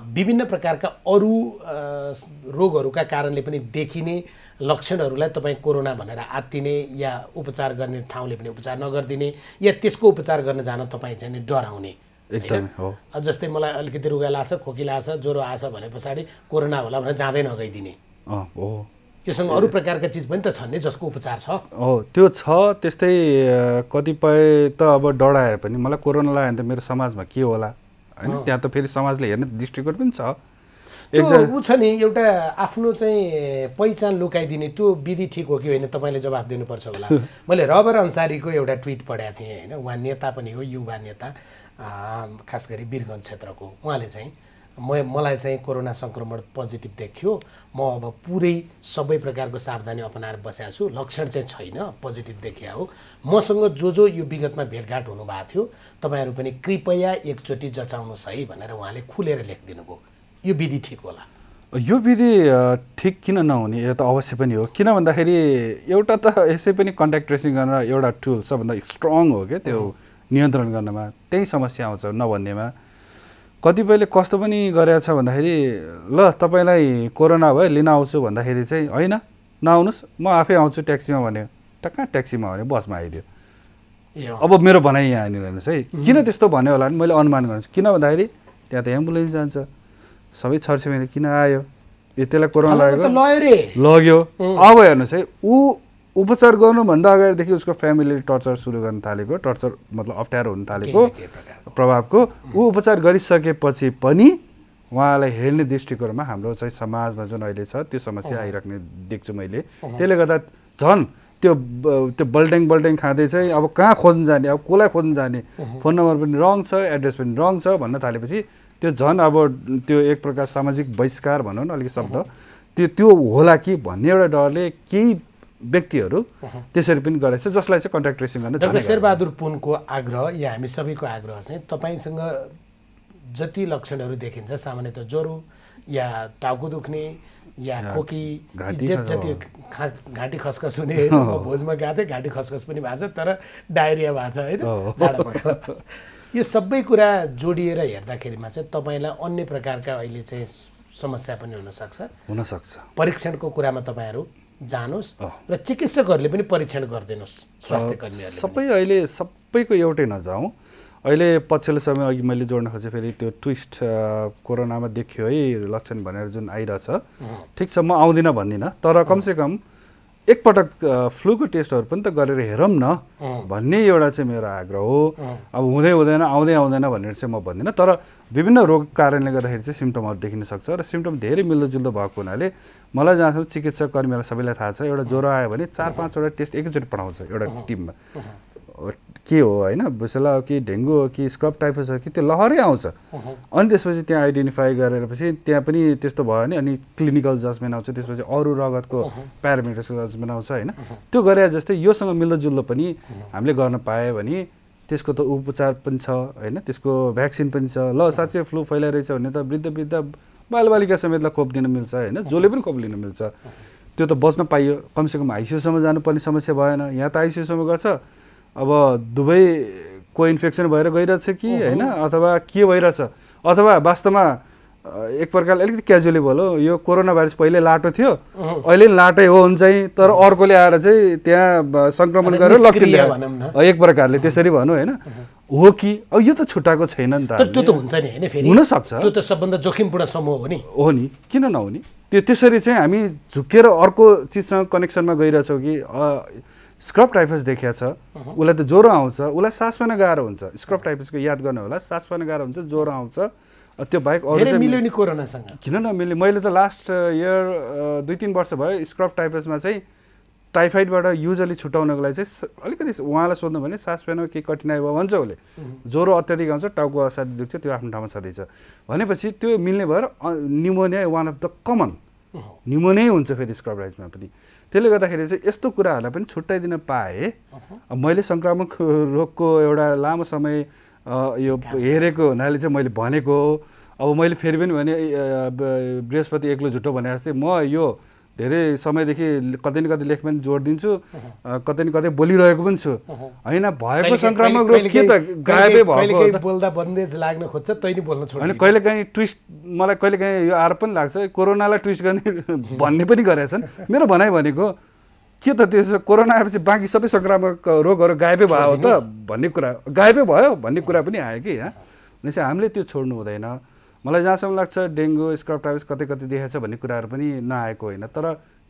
विभिन्न प्रकारका अरू रोगहरूका कारणले पनि देखिने लक्षणहरूलाई तपाईँ कोरोना भनेर आत्तिने या उपचार गर्ने ठाउँले पनि उपचार नगरिदिने या त्यसको उपचार गर्न जान तपाईँ चाहिँ डराउने। एकदमै हो। जस्तै मलाई अलिकति रुगा लाग्छ, खोकी लाग्छ, ज्वरो आछ भने पछाडि कोरोना होला भनेर जाँदै नगइदिने। हो, योसँग अरू प्रकारका चिज पनि त छन् नि जसको उपचार छ। हो, त्यो छ। त्यस्तै कतिपय त अब डराएर पनि मलाई कोरोना लाग्यो भने त मेरो समाजमा के होला होइन, त्यहाँ त फेरि समाजले हेर्ने दृष्टिकोण पनि छ। ऊ छ नि एउटा आफ्नो चाहिँ पहिचान लुकाइदिने, त्यो विधि ठिक हो कि होइन तपाईँले जवाफ दिनुपर्छ होला। मैले रबर अन्सारीको एउटा ट्विट पढाएको थिएँ होइन, उहाँ नेता पनि हो, युवा नेता, खास गरी वीरगञ्ज क्षेत्रको। उहाँले चाहिँ मलाई चाहिँ कोरोना सङ्क्रमण पोजिटिभ देखियो, म अब पुरै सबै प्रकारको सावधानी अपनाएर बसेको छु, लक्षण चाहिँ छैन, पोजिटिभ देखिया हो। मसँग जो यो विगतमा भेटघाट हुनुभएको थियो तपाईँहरू पनि कृपया एकचोटि जचाउनुहोस् है भनेर उहाँले खुलेर लेखिदिनु भयो। यो विधि ठिक होला? यो विधि ठिक किन नहुने, यो त अवश्य पनि हो। किन भन्दाखेरि एउटा त यसै पनि कन्ट्याक्ट ट्रेसिङ गर्न एउटा टुल सबभन्दा स्ट्रङ हो क्या, त्यो नियन्त्रण गर्नमा त्यही समस्या आउँछ नभन्नेमा। कतिपयले कस्तो पनि गरेको छ भन्दाखेरि ल तपाईँलाई कोरोना भयो लिन आउँछु भन्दाखेरि चाहिँ होइन नआउनुहोस् म आफै आउँछु ट्याक्सीमा भन्यो कहाँ ट्याक्सीमा भन्यो बसमा आइदियो। अब मेरो भनाइ यहाँनिर हेर्नुहोस् है किन त्यस्तो भन्यो होला नि मैले अनुमान गर्छु किन भन्दाखेरि त्यहाँ त एम्बुलेन्स जान्छ सबै छरछिमेकी किन आयो त्यसलाई कोरोना लागेको लग्यो। अब हेर्नुहोस् है ऊ उपचार गर्नुभन्दा अगाडिदेखि उसको फ्यामिलीले टर्चर सुरु गर्न थालेको टर्चर मतलब अप्ठ्यारो हुन थालेको प्रभावको ऊ उपचार गरिसकेपछि पनि उहाँलाई हेर्ने दृष्टिकोणमा हाम्रो चाहिँ समाजमा जुन अहिले छ त्यो समस्या आइराख्ने देख्छु मैले। त्यसले गर्दा झन् त्यो बल्ट्याङ खाँदै चाहिँ अब कहाँ खोज्न जाने अब कसलाई खोज्न जाने फोन नम्बर पनि रङ छ एड्रेस पनि रङ छ भन्न थालेपछि त्यो झन् अब त्यो एक प्रकार सामाजिक बहिष्कार भनौँ न अलिकति शब्द त्यो होला कि भन्ने एउटा डरले केही व्यक्तिहरू त्यसरी पनि गरेछ जसलाई चाहिँ कन्ट्याक्ट ट्रेसिङ गर्न। डाक्टर शेरबहादुर पुनको आग्रह या हामी सबैको आग्रह चाहिँ तपाईँसँग जति लक्षणहरू देखिन्छ सामान्यतः ज्वरो या टाउको दुख्ने या खोकी जति घाँटी खसखस हुने भोजमा गएको थिएँ घाँटी खसखस पनि भएको छ तर डायरिया भएको छ होइन यो सबै कुरा जोडिएर हेर्दाखेरिमा चाहिँ तपाईँलाई अन्य प्रकारका अहिले चाहिँ समस्या पनि हुनसक्छ। परीक्षणको कुरामा तपाईँहरू जानुहोस् र चिकित्सकहरूले पनि परीक्षण गरिदिनुहोस् स्वास्थ्य कर्मीहरूले। सबै अहिले सबैको एउटै नजाउँ। अहिले पछिल्लो समय अघि मैले जोड्न खोजेँ फेरि त्यो ट्विस्ट कोरोनामा देखियो है लक्षण भनेर जुन आइरहेछ ठिक छ म आउँदिनँ भन्दिनँ तर कमसेकम एकपटक फ्लूको टेस्टहरू पनि त गरेर हेरौँ न भन्ने एउटा चाहिँ मेरो आग्रह हो। अब हुँदै हुँदैन आउँदैन भनेर चाहिँ म भन्दिनँ तर विभिन्न रोग कारणले गर्दाखेरि चाहिँ सिम्टमहरू देखिन सक्छ र सिम्टम धेरै मिल्दोजुल्दो भएको हुनाले मलाई जहाँसम्म चिकित्सा कर्मीहरूलाई सबैलाई थाहा छ एउटा ज्वरो आयो भने 4-5वटा टेस्ट एकैचोटि पठाउँछ एउटा टिममा के हो होइन बुझला हो कि डेङ्गु हो कि स्क्रब टाइफस हो कि त्यो लहरै आउँछ अनि त्यसपछि त्यहाँ आइडेन्टिफाई गरेपछि त्यहाँ पनि त्यस्तो भयो भने अनि क्लिनिकल जजमेन्ट आउँछ त्यसपछि अरू रगतको प्यारामिटर्सको जजमेन्ट आउँछ होइन त्यो गरे जस्तै योसँग मिल्दोजुल्दो पनि हामीले गर्न पायो भने त्यसको त उपचार पनि छ होइन त्यसको भ्याक्सिन पनि छ। ल साँच्चै फ्लू फैलाइरहेछ भने त वृद्ध बालबालिका समेतलाई खोप दिन मिल्छ होइन जसले पनि खोप लिन मिल्छ त्यो त बच्न पाइयो कमसेकम आइसियुसम्म जानुपर्ने समस्या भएन। यहाँ त आइसियुसम्म गर्छ अब दुवै को इन्फेक्सन भएर गइरहेछ कि होइन अथवा के भइरहेछ अथवा वास्तवमा एक प्रकारले अलिकति क्याजुअली बोलो यो कोरोना भाइरस पहिले लाटो थियो अहिले लाटै हो हुन्छ तर अर्कोले आएर चाहिँ त्यहाँ सङ्क्रमण गरेर लक्षण ल्यायो एक प्रकारले त्यसरी भनौँ होइन हो कि अब यो त छुट्टाएको छैन नि त त्यो त हुन्छ नि होइन फेरि हुनसक्छ त्यो त सबभन्दा जोखिमपूर्ण समूह हो नि किन नहुने त्यसरी चाहिँ हामी झुकेर अर्को चिजसँग कनेक्सनमा गइरहेछौँ कि स्क्रब टाइफस देखिया छ उसलाई त ज्वरो आउँछ उसलाई सास फेर्न गाह्रो हुन्छ स्क्रब टाइफसको याद गर्नु होला सास फेर्न गाह्रो हुन्छ ज्वरो आउँछ त्यो बाहेक अरू मिल्यो कोरोनासँग किन नमिल्ने मैले त लास्ट इयर 2-3 वर्ष भयो स्क्रब टाइफसमा चाहिँ टाइफाइडबाट युजली छुटाउनको लागि चाहिँ अलिकति उहाँलाई सोध्नु भने सास फेर्न केही कठिनाइ भयो भन्छ उसले ज्वरो अत्याधिक आउँछ टाउको असाध्य दुख्छ त्यो आफ्नो ठाउँमा छँदैछ भनेपछि त्यो मिल्ने भएर pneumonia one of the common pneumonia हुन्छ फेरि स्क्रब टाइफसमा पनि। त्यसले गर्दाखेरि चाहिँ यस्तो कुराहरूलाई पनि छुट्याइदिन पाएँ मैले सङ्क्रामक रोगको एउटा लामो समय यो हेरेको हुनाले चाहिँ मैले भनेको अब मैले फेरि पनि भने बृहस्पति एक्लो झुटो भने जस्तै म यो धेरै समयदेखि कतै न कतै लेखमा पनि जोड दिन्छु कतै न कतै बोलिरहेको पनि छु होइन भएको सङ्क्रामक रोग के त गायबै भएको बोल्दा बन्देज लाग्न खोज्छ तैँले बोल्न छोड्छ होइन कहिलेकाहीँ ट्विस्ट मलाई कहिलेकाहीँ यो आरोप पनि लाग्छ कोरोनालाई ट्विस्ट गर्ने भन्ने पनि गरेका छन् मेरो भनाइ भनेको के त त्यसो कोरोना आएपछि बाँकी सबै सङ्क्रामक रोगहरू गायबै भयो त भन्ने कुरा गायबै भयो भन्ने कुरा पनि आयो कि यहाँ भनेपछि हामीले त्यो छोड्नु हुँदैन। मलाई जहाँसम्म लाग्छ डेङ्गु स्क्रब टाइफस कतै कतै देखेको छ भन्ने कुराहरू पनि नआएको होइन तर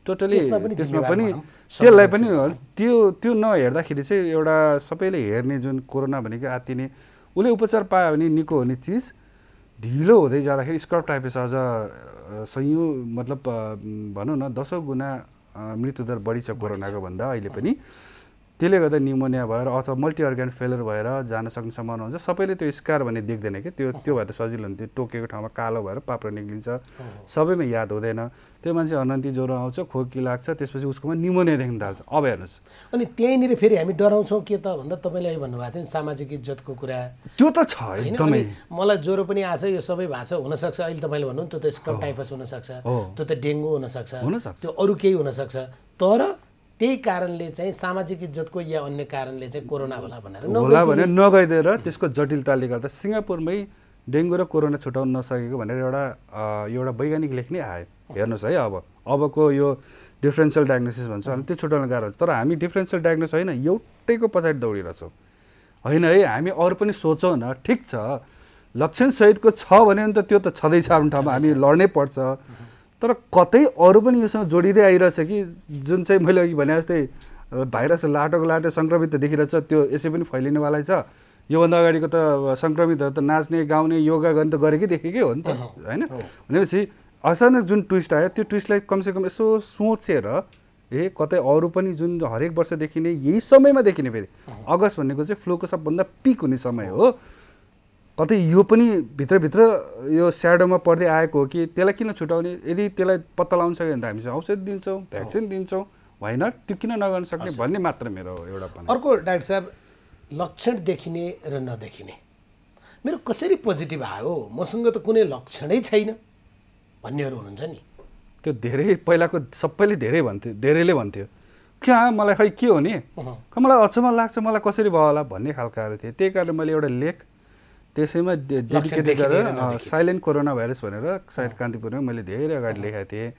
टोटली त्यसमा पनि त्यसलाई पनि त्यो नहेर्दाखेरि चाहिँ एउटा सबैले हेर्ने जुन कोरोना भनेको आत्तिने उसले उपचार पायो भने निको हुने चिज ढिलो हुँदै जाँदाखेरि स्क्रब टाइफस अझ सयौँ मतलब भनौँ न 10औं गुणा मृत्युदर बढी छ कोरोनाको भन्दा अहिले पनि। त्यसले गर्दा न्युमोनिया भएर अथवा मल्टी अर्ग्यान फेलर भएर जान सक्ने सम्भावना हुन्छ। सबैले त्यो स्कार भन्ने देख्दैन कि त्यो भएर सजिलो हुन्थ्यो टोकेको ठाउँमा कालो भएर पाप्रो निक्लिन्छ सबैमा याद हुँदैन त्यो मान्छे अनन्ती ज्वरो आउँछ खोकी लाग्छ त्यसपछि उसकोमा न्युमोनिया देख्न थाल्छ। अब हेर्नुहोस् अनि त्यहीँनिर फेरि हामी डराउँछौँ के त भन्दा तपाईँले अहिले भन्नुभएको थियो नि सामाजिक इज्जतको कुरा त्यो त छ एकदमै मलाई ज्वरो पनि आछ यो सबै भएको छ हुनसक्छ अहिले तपाईँले भन्नु त्यो त स्क्रब टाइफस हुनसक्छ त्यो त डेङ्गु हुनसक्छ त्यो अरू केही हुनसक्छ तर त्यही कारणले चाहिँ सामाजिक इज्जतको या अन्य कारणले चाहिँ कोरोना होला भनेर नगइदिएर त्यसको जटिलताले गर्दा सिङ्गापुरमै डेङ्गु र कोरोना छुटाउन नसकेको भनेर एउटा वैज्ञानिक लेख्ने आयो हेर्नुहोस् है। अबको यो डिफरेन्सियल डायग्नोसिस भन्छ अनि त्यो छुट्याउन गाह्रो हुन्छ। तर हामी डिफरेन्सियल डायग्नोसिस होइन एउटैको पछाडि दौडिरहेछौँ होइन है। हामी अरू पनि सोचौँ न, ठिक छ लक्षण सहितको छ भने त त्यो त छँदैछ आफ्नो ठाउँमा, हामी लड्नै पर्छ। तर कतै अरू पनि योसँग जोडिँदै आइरहेछ कि जुन चाहिँ मैले अघि भने जस्तै भाइरस लाटोको लाटो सङ्क्रमित त देखिरहेछ, त्यो यसै पनि फैलिनेवालै छ। योभन्दा अगाडिको त सङ्क्रमितहरू त नाच्ने गाउने योगा गर्ने त गरेकै देखेकै हो नि त होइन। भनेपछि अचानक जुन ट्विस्ट आयो त्यो ट्विस्टलाई कमसेकम यसो सोचेर कतै अरू पनि जुन हरेक वर्ष देखिने यही समयमा देखिने, फेरि अगस्त भनेको चाहिँ फ्लूको सबभन्दा पिक हुने समय हो, कतै यो पनि भित्रभित्र यो स्याडोमा पर्दै आएको हो कि त्यसलाई किन छुटाउने? यदि त्यसलाई पत्ता लगाउन सक्यो भने त हामी औषधि दिन्छौँ, भ्याक्सिन दिन्छौँ, होइन त्यो किन नगर्न सक्ने भन्ने मात्र मेरो एउटा पनि। अर्को डाक्टर साहब, लक्षण देखिने र नदेखिने, मेरो कसरी पोजिटिभ आयो, मसँग त कुनै लक्षणै छैन भन्नेहरू हुनुहुन्छ नि। त्यो धेरै पहिलाको सबैले धेरैले भन्थ्यो क्या मलाई खै के हो नि, मलाई अचम्म लाग्छ मलाई कसरी भयो होला भन्ने खालकाहरू थिए। त्यही कारणले मैले एउटा लेख त्यसैमा डेडिकेटेड गरेर साइलेन्ट कोरोना भाइरस भनेर सायद कान्तिपुरमा मैले धेरै अगाडि लेखेको थिएँ।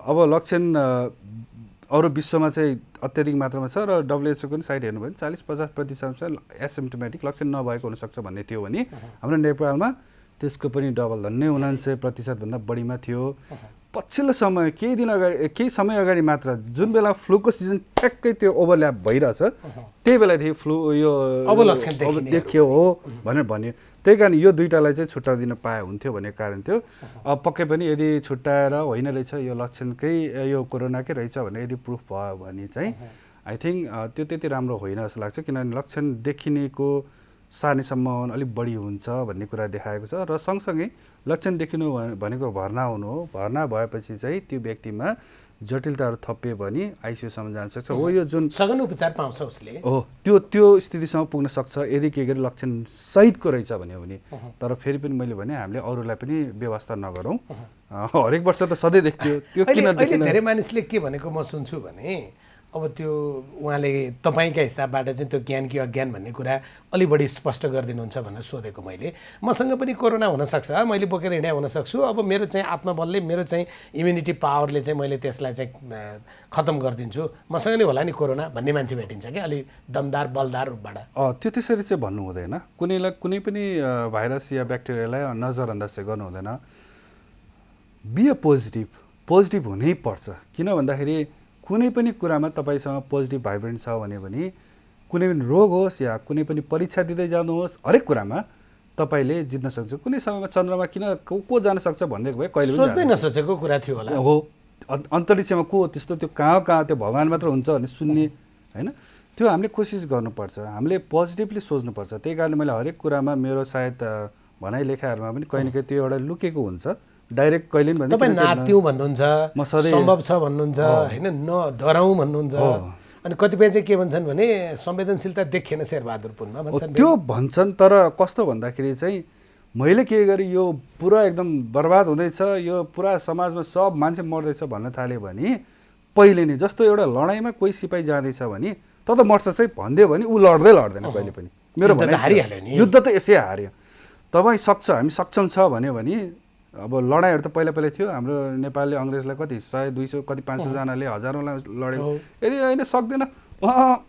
अब लक्षण अरू विश्वमा चाहिँ अत्याधिक मात्रामा छ र WHO को पनि साइट हेर्नु भयो भने 40-50% एसिम्टोमेटिक लक्षण नभएको हुनसक्छ भन्ने थियो भने हाम्रो नेपालमा त्यसको पनि डबल झन्डै 99% भन्दा बढीमा थियो। पछिल्लो समय केही समय अगाडि मात्र जुन बेला फ्लूको सिजन ठ्याक्कै त्यो ओभरल्याप भइरहेछ त्यही बेलादेखि फ्लू यो देखियो हो भनेर भन्यो। त्यही कारण यो दुईटालाई चाहिँ छुट्याइदिन पाए हुन्थ्यो भन्ने कारण थियो। अब पक्कै पनि यदि छुट्याएर होइन रहेछ यो लक्षणकै यो कोरोनाकै रहेछ भने यदि प्रुफ भयो भने चाहिँ आई थिङ्क त्यो त्यति राम्रो होइन जस्तो लाग्छ, किनभने लक्षण देखिनेको सार्ने सम्भावना अलिक बढी हुन्छ भन्ने कुरा देखाएको छ। र सँगसँगै लक्षण देखिनु भनेको भर्ना हुनु हो, भर्ना भएपछि चाहिँ त्यो व्यक्तिमा जटिलताहरू थपियो भने आइसियुसम्म जान सक्छ हो। यो जुन सघन उपचार पाउँछ उसले हो त्यो स्थितिसम्म पुग्न सक्छ यदि के गरी लक्षण सहितको रहेछ भन्यो भने। तर फेरि पनि मैले भने हामीले अरूलाई पनि व्यवस्था नगरौँ, हरेक वर्ष त सधैँ देख्थ्यो त्यो किन अहिले धेरै मानिसले के भनेको म सुन्छु भने अब त्यो उहाँले तपाईँका हिसाबबाट चाहिँ त्यो ज्ञान कि अज्ञान भन्ने कुरा अलि बढी स्पष्ट गरिदिनुहुन्छ भनेर सोधेको मैले। मसँग पनि कोरोना हुनसक्छ, मैले बोकेर हिँडे हुनसक्छु, अब मेरो चाहिँ आत्मबलले मेरो चाहिँ इम्युनिटी पावरले चाहिँ मैले त्यसलाई चाहिँ खतम गरिदिन्छु, मसँग नै होला नि कोरोना भन्ने मान्छे भेटिन्छ क्या अलि दमदार बलदार रूपबाट। त्यो त्यसरी चाहिँ भन्नु हुँदैन, कुनैलाई कुनै पनि भाइरस या ब्याक्टेरियालाई नजरअन्दाज चाहिँ गर्नु हुँदैन। बी अ पोजिटिभ हुनै पर्छ, किन भन्दाखेरि कुनै पनि कुरामा तपाईँसँग पोजिटिभ भाइब्रेन्ट छ भने कुनै पनि रोग होस् या कुनै पनि परीक्षा दिँदै जानुहोस्, हरेक कुरामा तपाईँले जित्न सक्छ। कुनै समयमा चन्द्रमा किन को जान सक्छ भन्दै भए कहिले पनि सोच्दै नसोचेको कुरा थियो होला हो। अन्तरिक्षमा को त्यस्तो त्यो कहाँ त्यो भगवान् मात्र हुन्छ भने सुन्ने होइन, त्यो हामीले कोसिस गर्नुपर्छ, हामीले पोजिटिभली सोच्नुपर्छ। त्यही कारणले मैले हरेक कुरामा मेरो सायद भनाइ लेखाहरूमा पनि कहीँ न कहीँ त्यो एउटा लुकेको हुन्छ, डाइरेक्ट कहिले पनि तपाईँ नात्यौँ भन्नुहुन्छ, म सधैँ सम्भव छ भन्नुहुन्छ होइन, न डराउँ भन्नुहुन्छ। अनि कतिपय चाहिँ के भन्छन् भने संवेदनशीलता देखिएन शेरबहादुर पुनमा भन्छन्। त्यो भन्छन्, तर कस्तो भन्दाखेरि चाहिँ मैले के गरेँ यो पुरा एकदम बर्बाद हुँदैछ, यो पुरा समाजमा सब मान्छे मर्दैछ भन्न थाल्यो भने पहिले नै जस्तो एउटा लडाइँमा कोही सिपाही जाँदैछ भने त मर्छ चाहिँ भनिदियो भने ऊ लड्दैन कहिले पनि। मेरो हारिहाल्यो नि, युद्ध त यसै हार्यो। तपाईँ सक्छ, हामी सक्षम छ भन्यो भने अब लडाइँहरू त पहिला थियो। हाम्रो नेपालले अङ्ग्रेजलाई कति 100-200 कति 500जनाले हजारौँलाई लड्यो। यदि होइन सक्दैन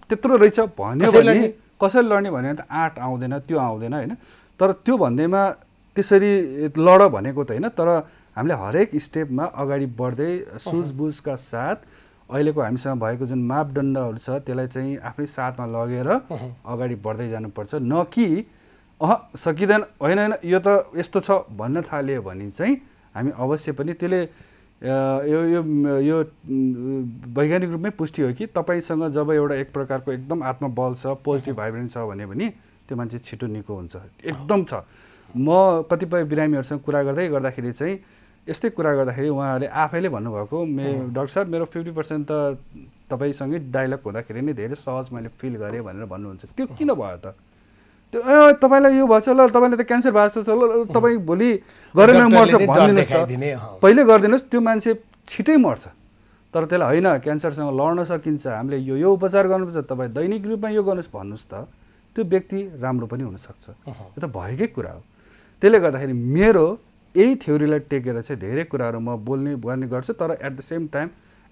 त्यत्रो रहेछ भन्यो भने कसरी लड्ने भन्यो भने त आँट आउँदैन, त्यो आउँदैन होइन। तर त्यो भन्दैमा त्यसरी लड भनेको त होइन, तर हामीले हरेक स्टेपमा अगाडि बढ्दै सुझबुझका साथ अहिलेको हामीसँग भएको जुन मापदण्डहरू छ त्यसलाई चाहिँ आफ्नै साथमा लगेर अगाडि बढ्दै जानुपर्छ, न कि सकिँदैन होइन यो त यस्तो छ भन्न थाल्यो भने चाहिँ हामी अवश्य पनि त्यसले यो वैज्ञानिक रूपमै पुष्टि हो कि तपाईँसँग जब एउटा एक प्रकारको एकदम आत्मबल छ, पोजिटिभ भाइब्रेन्ट छ भने त्यो मान्छे छिटो निको हुन्छ, एकदम छ। म कतिपय बिरामीहरूसँग कुरा गर्दाखेरि चाहिँ यस्तै कुरा गर्दाखेरि उहाँहरूले आफैले भन्नुभएको डाक्टर साहब मेरो 50% त तपाईँसँगै डायलग हुँदाखेरि नै धेरै सहज मैले फिल गरेँ भनेर भन्नुहुन्छ। त्यो किन भयो त? त्यो तपाईँलाई यो भएछ ल, तपाईँले त क्यान्सर भएको छ ल, तपाईँ भोलि गरेर मर्छ भनिदिनुहोस् त, पहिले गरिदिनुहोस्, त्यो मान्छे छिटै मर्छ। तर त्यसलाई होइन क्यान्सरसँग लड्न सकिन्छ, हामीले यो उपचार गर्नुपर्छ, तपाईँ दैनिक रूपमा यो गर्नुहोस् भन्नुहोस् त त्यो व्यक्ति राम्रो पनि हुनसक्छ। यो त भएकै कुरा हो। त्यसले गर्दाखेरि मेरो यही थ्योरीलाई टेकेर चाहिँ धेरै कुराहरू म गर्ने गर्छु, तर at the same time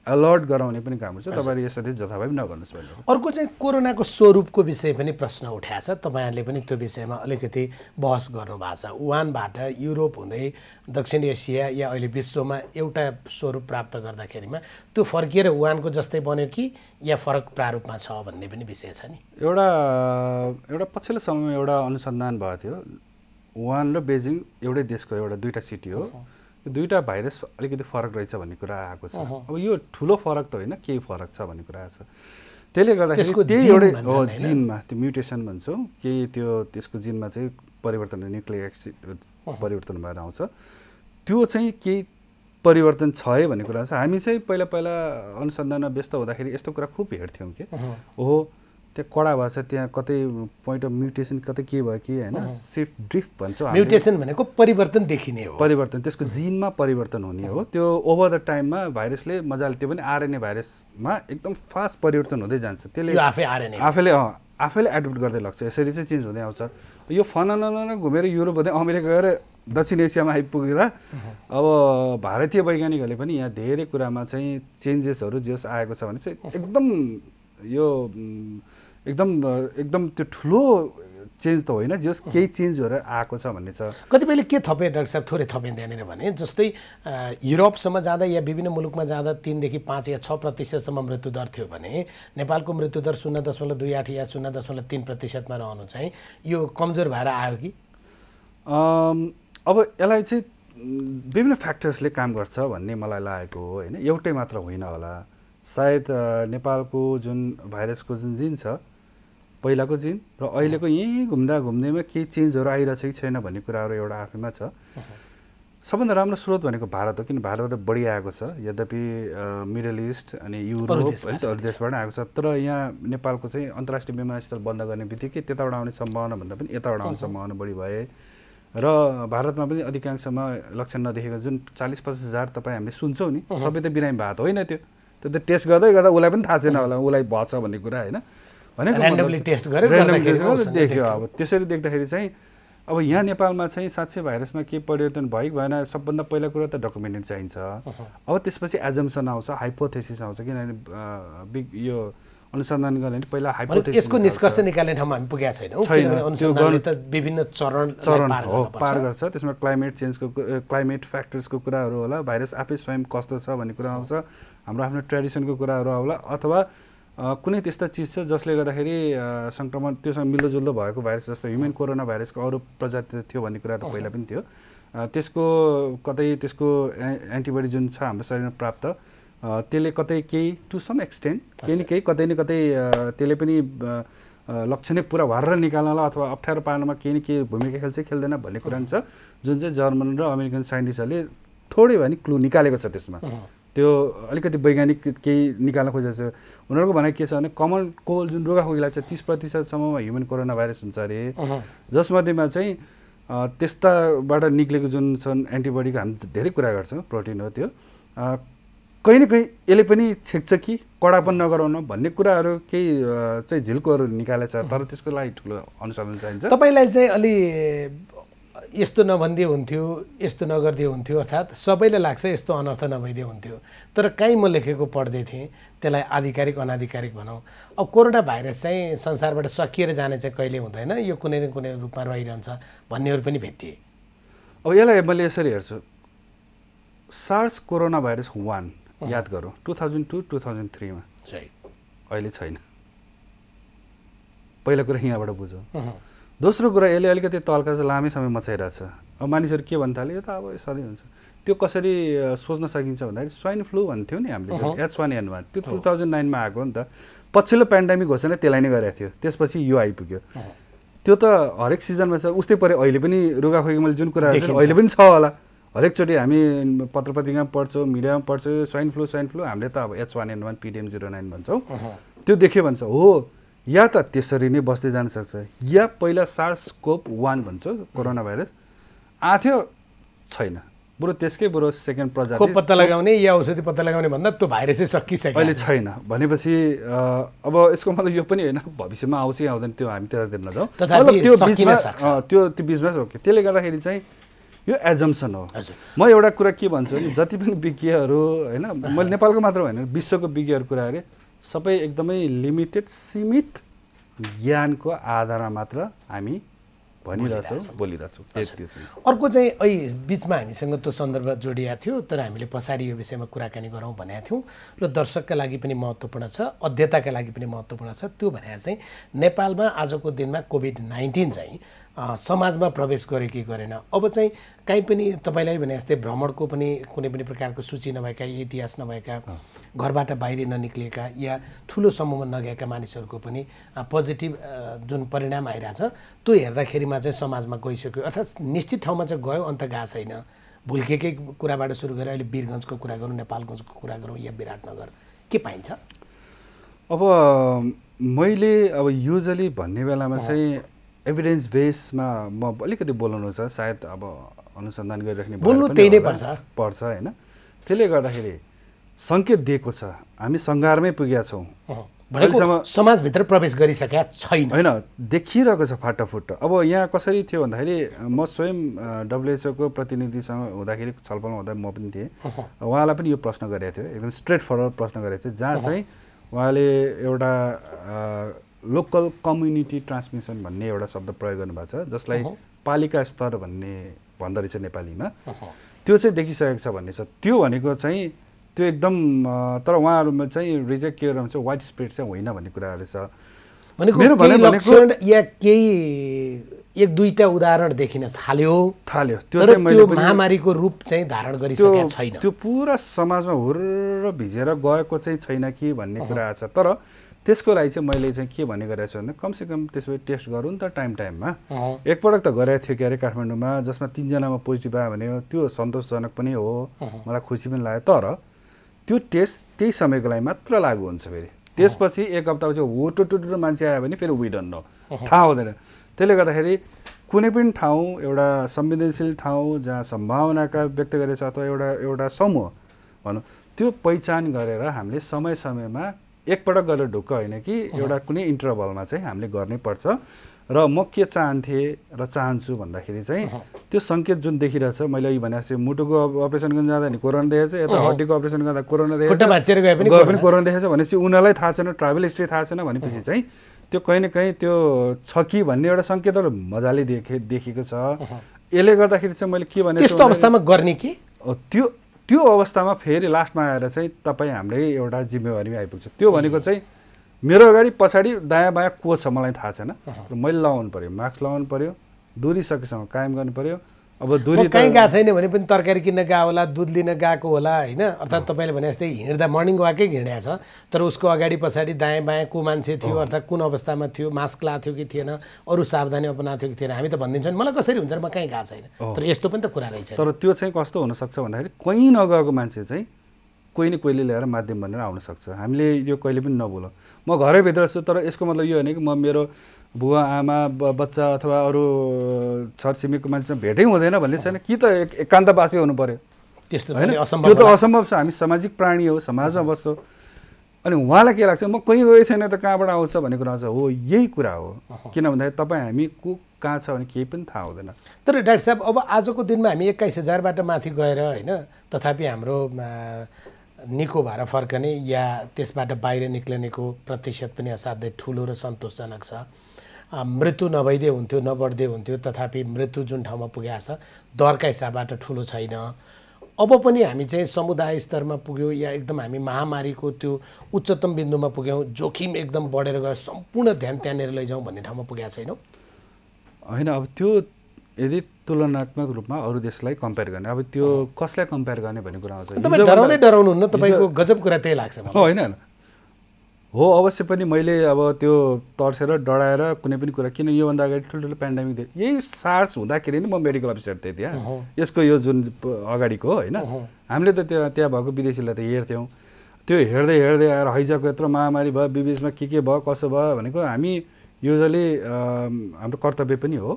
alert गराउने पनि काम हुन्छ। तपाईँले यसरी जथाभावी नगर्नुहोस् भन्ने। अर्को चाहिँ कोरोनाको स्वरूपको विषय पनि प्रश्न उठाएको छ, तपाईँहरूले पनि त्यो विषयमा अलिकति बहस गर्नुभएको छ। वुहानबाट युरोप हुँदै दक्षिण एसिया या अहिले विश्वमा एउटा स्वरूप प्राप्त गर्दाखेरिमा त्यो फर्किएर वुहानको जस्तै बन्यो कि या फरक प्रारूपमा छ भन्ने पनि विषय छ नि। एउटा पछिल्लो समयमा एउटा अनुसन्धान भएको थियो, वुहान र बेजिङ एउटै देशको दुईटा सिटी हो, दुईटा भाइरस अलिकति फरक रहेछ भन्ने कुरा आएको छ। अब यो ठुलो फरक त होइन, केही फरक छ भन्ने कुरा आएको छ। त्यसले गर्दाखेरि त्यही एउटै जिनमा त्यो म्युटेसन भन्छौँ, केही त्यो त्यसको जिनमा चाहिँ परिवर्तन, न्युक्लिक एसिड परिवर्तन भएर आउँछ, त्यो चाहिँ केही परिवर्तन छ है भन्ने कुरा छ। हामी चाहिँ पहिला अनुसन्धानमा व्यस्त हुँदाखेरि यस्तो कुरा खुब हेर्थ्यौँ कि ओहो त्यहाँ कडा भएको छ, त्यहाँ कतै पोइन्ट अफ म्युटेसन कतै के भयो कि होइन, सिफ्ट ड्रिफ्ट भन्छौँ। म्युटेसन भनेको परिवर्तन देखिने हो, परिवर्तन त्यसको जिनमा परिवर्तन हुने हो। त्यो ओभर द टाइममा भाइरसले मजाले, त्यो पनि आरएनए भाइरसमा एकदम फास्ट परिवर्तन हुँदै जान्छ। त्यसले आफैले एडप्ट गर्दै लाग्छ, यसरी चाहिँ चेन्ज हुँदै आउँछ। यो फनाना घुमेर युरोप हुँदै अमेरिका गएर दक्षिण एसियामा आइपुगेर अब भारतीय वैज्ञानिकहरूले पनि यहाँ धेरै कुरामा चाहिँ चेन्जेसहरू जस आएको छ भने चाहिँ एकदम त्यो ठुलो चेन्ज त होइन, जस केही चेन्जहरू आएको छ भन्ने छ। कतिपयले के थपे डाक्टर साहब, थोरै थपे त्यहाँनिर भने जस्तै युरोपसम्म जाँदा या विभिन्न मुलुकमा जाँदा 3 देखि 5 या 6% मृत्युदर थियो भने नेपालको मृत्युदर 0.28 या 0.3% रहनु चाहिँ यो कमजोर भएर आयो कि? अब यसलाई चाहिँ विभिन्न फ्याक्टर्सले काम गर्छ भन्ने मलाई लागेको हो होइन, एउटै मात्र होइन होला। सायद नेपालको जुन भाइरसको जुन जिन छ, पहिलाको जिन र अहिलेको यहीँ घुम्दैमा केही चेन्जहरू आइरहेछ कि छैन भन्ने कुराहरू एउटा आफैमा छ। सबभन्दा राम्रो स्रोत भनेको भारत हो, किन भारतबाट बढी आएको छ। यद्यपि मिडल इस्ट अनि युरोप अरू देशबाट आएको छ, तर यहाँ नेपालको चाहिँ अन्तर्राष्ट्रिय विमानस्थल बन्द गर्ने बित्तिकै त्यताबाट आउने सम्भावना भन्दा पनि यताबाट आउने सम्भावना बढी भए र भारतमा पनि अधिकांशमा लक्षण नदेखेको जुन 40-50 हजार तपाईँ हामीले सुन्छौँ नि, सबै त बिरामी भएको होइन। त्यो त टेस्ट गर्दै गर्दा उसलाई पनि थाहा छैन होला उसलाई भएछ भन्ने कुरा होइन, भनेको ऱ्यान्डमली टेस्ट गरेर देख्यो। अब त्यसरी देख्दाखेरि चाहिँ अब यहाँ नेपालमा चाहिँ साँच्चै भाइरसमा के परिवर्तन भयो भएन, सबभन्दा पहिला कुरा त डकुमेन्टेड चाहिन्छ। अब त्यसपछि एजम्सन आउँछ, हाइपोथेसिस आउँछ, किनभने यो अनुसन्धान गर्ने पहिला हाइपोथेसिस, यसको निष्कर्ष निकाल्ने ठाउँमा हामी पुगेका छैनौँ, किनभने अनुसन्धानले त विभिन्न चरण पार गर्छ। त्यसमा क्लाइमेट फ्याक्टर्सको कुराहरू होला, भाइरस आफै स्वयं कस्तो छ भन्ने कुरा आउँछ, हाम्रो आफ्नो ट्रेडिसनको कुराहरू होला, अथवा कुनै त्यस्ता चिज छ जसले गर्दाखेरि सङ्क्रमण त्योसँग मिल्दोजुल्दो भएको भाइरस, जस्तो ह्युमन कोरोना भाइरसको अरू प्रजाति थियो भन्ने कुरा त पहिला पनि थियो। त्यसको एन्टिबडी जुन छ हाम्रो शरीरमा प्राप्त, त्यसले कतै केही टु सम एक्सटेन्ट केही न केही कतै न कतै त्यसले पनि लक्षणै पुरा भरेर निकाल्नलाई अथवा अप्ठ्यारो पार्नमा केही न केही भूमिका खेल्छ खेल्दैन भन्ने कुरा छ, जुन चाहिँ जर्मन र अमेरिकन साइन्टिस्टहरूले थोरै भए नि क्लु निकालेको छ। त्यसमा त्यो अलिकति वैज्ञानिक केही निकाल्न खोजेको छ। उनीहरूको भनाइ के छ भने कमन कोल्ड जुन रोगाखोकीलाई चाहिँ 30%सम्ममा ह्युमन कोरोना भाइरस हुन्छ अरे, जसमध्येमा चाहिँ त्यस्ताबाट निक्लेको जुन छन् एन्टिबडीको हामी धेरै कुरा गर्छौँ, प्रोटिन हो त्यो, कहीँ न कहीँ यसले पनि छेक्छ कि कडा पनि नगराउन भन्ने कुराहरू केही चाहिँ झिल्कोहरू निकालेछ, तर त्यसको लागि ठुलो अनुसन्धान चाहिन्छ। तपाईँलाई चाहिँ अलि यस्तो नभनिदिए हुन्थ्यो, यस्तो नगरिदिए हुन्थ्यो, अर्थात् सबैले लाग्छ यस्तो अनर्थ नभइदिए हुन्थ्यो, तर कहीँ म लेखेको पढ्दै थिएँ, त्यसलाई आधिकारिक अनाधिकारिक भनौँ। अब कोरोना भाइरस चाहिँ संसारबाट सकिएर जाने चाहिँ कहिले हुँदैन, यो कुनै न कुनै रूपमा रहिरहन्छ भन्नेहरू पनि भेटिए। अब यसलाई मैले यसरी हेर्छु, सार्स कोरोना भाइरस 1 याद गरौँ 2002-2003 मा, अहिले छैन। पहिलो कुरा यहाँबाट बुझौँ। दोस्रो कुरा, यसले अलिकति तल्का लामै समय मचाइरहेछ। अब मानिसहरू के भन्न थाल्यो, यो त अब सधैँ हुन्छ। त्यो कसरी सोच्न सकिन्छ भन्दाखेरि स्वाइन फ्लू भन्थ्यो नि हामीले, H1N1 त्यो 2009 मा आएको नि त। पछिल्लो पेन्डेमिक घोषणा त्यसलाई नै गरेको थियो, त्यसपछि यो आइपुग्यो। त्यो त हरेक सिजनमा छ, उस्तै पऱ्यो अहिले पनि रुगाखोकी मैले जुन कुरा अहिले पनि छ होला, हरेकचोटि हामी पत्र पत्रिकामा पढ्छौँ, मिडियामा पढ्छौँ, स्वाइन फ्लू हामीले त अब H1N1 PDM09 भन्छौँ, त्यो देख्यो भन्छ हो, या त त्यसरी नै बस्दै जान सक्छ, या पहिला SARS-CoV-1 भन्छ कोरोना भाइरस आथ्यो छैन, बरु त्यसकै सेकेन्ड प्रजाति पत्ता लगाउने या औषधि पत्ता लगाउने भन्दा त्यो भाइरसै सकिसक्यो, अहिले छैन भनेपछि अब यसको मतलब यो पनि होइन भविष्यमा आउँछ कि आउँदैन त्यो हामी त्यतातिर नजाउँ, त्यो बिचमा ओके। त्यसले गर्दाखेरि चाहिँ यो एजम्सन हो। म एउटा कुरा के भन्छु भने जति पनि विज्ञहरू होइन मैले नेपालको मात्र होइन विश्वको विज्ञहरू कुरा गरे सबै एकदमै लिमिटेड सीमित ज्ञानको आधारमा मात्र हामी भनिरहेछौँ बोलिरहेछौँ। अर्को चाहिँ अहिले बिचमा हामीसँग त्यो सन्दर्भ जोडिएको थियो तर हामीले पछाडि यो विषयमा कुराकानी गरौँ भनेका थियौँ र दर्शकका लागि पनि महत्त्वपूर्ण छ अध्येताका लागि पनि महत्त्वपूर्ण छ। त्यो भने चाहिँ नेपालमा आजको दिनमा कोभिड-19 चाहिँ समाजमा प्रवेश गरे कि गरेन। अब चाहिँ काहीँ पनि तपाईँलाई भने जस्तै भ्रमणको पनि कुनै पनि प्रकारको सूची नभएका इतिहास नभएका घरबाट बाहिर ननिक्लिएका या ठुलो समूहमा नगएका मानिसहरूको पनि पोजिटिभ जुन परिणाम आइरहेछ त्यो हेर्दाखेरिमा चाहिँ समाजमा गइसक्यो अर्थात् निश्चित ठाउँमा चाहिँ गयो अन्त गएको छैन। भुल्केकै कुराबाट सुरु गरेर अहिले वीरगञ्जको कुरा गरौँ नेपालगञ्जको कुरा गरौँ या विराटनगर के पाइन्छ? अब मैले अब युजली भन्ने बेलामा चाहिँ एभिडेन्स बेसमा म अलिकति बोलाउनु छ सायद अब अनुसन्धान गरिराख्ने बोल्नु त्यही नै पर्छ होइन। त्यसले गर्दाखेरि सङ्केत दिएको छ हामी सङ्घारमै पुगेका छौँ भनेको समाजभित्र प्रवेश गरिसकेका छैन होइन देखिरहेको छ फाटाफुट्ट। अब यहाँ कसरी थियो भन्दाखेरि म स्वयं WHO को प्रतिनिधिसँग हुँदाखेरि छलफलमा हुँदा म पनि थिएँ उहाँलाई पनि यो प्रश्न गरेको थियो एकदम स्ट्रेट फरवर्ड प्रश्न गरेको थियो जहाँ चाहिँ उहाँले एउटा लोकल कम्युनिटी ट्रान्समिसन भन्ने एउटा शब्द प्रयोग गर्नुभएको छ जसलाई पालिका स्तर भन्ने भन्दो रहेछ नेपालीमा। त्यो चाहिँ देखिसकेको छ भन्ने छ। त्यो भनेको चाहिँ त्यो एकदम तर उहाँहरूमा चाहिँ रिजेक्ट के गर्नुहुन्छ वाइड स्प्रेड चाहिँ होइन भन्ने कुराहरू छ। भनेको केही लक्षण या केही एक दुईटा उदाहरण देखिन थाल्यो त्यो चाहिँ मैले महामारीको रूप चाहिँ धारण गरिसकेको छैन। त्यो पुरा समाजमा हुर्र भिजेर गएको चाहिँ छैन कि भन्ने कुरा छ। तर त्यसको लागि चाहिँ मैले चाहिँ के भन्ने गरेको छु भने कमसेकम त्यसो भए टेस्ट गरौँ नि त टाइममा। एकपटक त गरेको थियो के अरे काठमाडौँमा जसमा 3 जनामा पोजिटिभ आयो भने त्यो सन्तोषजनक पनि हो मलाई खुसी पनि लाग्यो। तर त्यो टेस्ट त्यही समयको लागि मात्र लागु हुन्छ। फेरि त्यसपछि एक हप्तापछि टुटुटु मान्छे आयो भने फेरि वी डोन्ट नो थाहा हुँदैन। त्यसले गर्दाखेरि कुनै पनि ठाउँ एउटा संवेदनशील ठाउँ जहाँ सम्भावनाका व्यक्त गरेछ अथवा एउटा समूह भनौँ त्यो पहिचान गरेर हामीले समय समयमा एकपटक गरेर ढुक्क होइन कि एउटा कुनै इन्टरभलमा चाहिँ हामीले गर्नै पर्छ। र म के चाहन्थेँ र चाहन्छु भन्दाखेरि चाहिँ त्यो सङ्केत जुन देखिरहेछ मैले अघि भने जस्तै मुटुको अपरेसन गर्न जाँदा नि कोरोना देखेको छ यता हड्डीको अपरेसन गर्दा कोरोना देखेको पनि कोरोना देखेको छ भनेपछि उनीहरूलाई थाहा छैन ट्राभल हिस्ट्री थाहा छैन भनेपछि चाहिँ त्यो कहीँ न कहीँ त्यो छ कि भन्ने एउटा सङ्केतहरू मजाले देखेको छ। यसले गर्दाखेरि चाहिँ मैले के भने त्यस्तो अवस्थामा गर्ने कि त्यो अवस्थामा फेरि लास्टमा आएर चाहिँ तपाईँ हाम्रै एउटा जिम्मेवारीमा आइपुग्छ। त्यो भनेको चाहिँ मेरो अगाडि पछाडि दायाँ बायाँ को छ मलाई थाहा छैन र मैले लगाउनु पऱ्यो मास्क लगाउनु पऱ्यो दूरी सकेसम्म कायम गर्नु पऱ्यो। अब दूरी कहीँ गएको छैन भने पनि तरकारी किन्न गएको होला दुध लिन गएको होला होइन अर्थात् तपाईँले भने जस्तै हिँड्दा मर्निङ वाकै हिँडेको छ तर उसको अगाडि पछाडि दायाँ बायाँ को मान्छे थियो अर्थात् कुन अवस्थामा थियो मास्क लाएको थियो कि थिएन अरू सावधानी अपनाएको थियो कि थिएन हामी त भनिदिन्छौँ मलाई कसरी हुन्छ म कहीँ गएको छैन। तर यस्तो पनि त कुरा रहेछ। तर त्यो चाहिँ कस्तो हुनसक्छ भन्दाखेरि कहीँ नगएको मान्छे चाहिँ कोही न कोहीले ल्याएर माध्यम बनेर आउन सक्छ। हामीले यो कहिले पनि नबोलौँ म घरैभित्र छु तर यसको मतलब यो होइन कि म मेरो बुवा आमा बच्चा अथवा अरू छरछिमेकीको मान्छेसँग भेटै हुँदैन भन्ने छैन कि त एकान्तवासी हुनु पर्यो त्यस्तो होइन त्यो त असम्भव छ। हामी सामाजिक प्राणी हो समाजमा बस्छौँ। अनि उहाँलाई के लाग्छ म कहीँ गएको छैन त कहाँबाट आउँछ भन्ने कुरा छ हो यही कुरा हो। किन भन्दाखेरि तपाईँ हामी को कहाँ छ भने केही पनि थाहा हुँदैन। तर डाक्टर साहब अब आजको दिनमा हामी 21,000बाट माथि गएर होइन तथापि हाम्रो निको भएर फर्कने या त्यसबाट बाहिर निक्लनेको प्रतिशत पनि असाध्यै ठुलो र सन्तोषजनक छ। मृत्यु नभइदिए हुन्थ्यो नबढ्दै हुन्थ्यो तथापि मृत्यु जुन ठाउँमा पुगेको छ दरका हिसाबबाट ठुलो छैन। अब पनि हामी चाहिँ समुदाय स्तरमा पुग्यौँ या एकदम हामी महामारीको त्यो उच्चतम बिन्दुमा पुग्यौँ जोखिम एकदम बढेर गयो सम्पूर्ण ध्यान त्यहाँनिर लैजाउँ भन्ने ठाउँमा पुगेका छैनौँ होइन। अब त्यो यदि तुलनात्मक रूपमा अरू देशलाई कम्पेयर गर्ने अब त्यो कसलाई कम्पेयर गर्ने भन्ने कुरा आउँछ। तपाईँ डराउनुहुन्न तपाईँको गजब कुरा त्यही लाग्छ होइन हो अवश्य पनि मैले अब त्यो तर्सेर डराएर कुनै पनि कुरा किन योभन्दा अगाडि ठुल्ठुलो पेन्डेमिक थियो यही सार्स हुँदाखेरि नि म मेडिकल अफिसर थिएँ त्यहाँ यसको यो जुन अगाडिको होइन हामीले त त्यहाँ भएको विदेशीलाई त हेर्थ्यौँ। त्यो हेर्दै हेर्दै आएर हैजाको यत्रो महामारी भयो बिचमा के भयो कसो भयो भनेको हामी युजली हाम्रो कर्तव्य पनि हो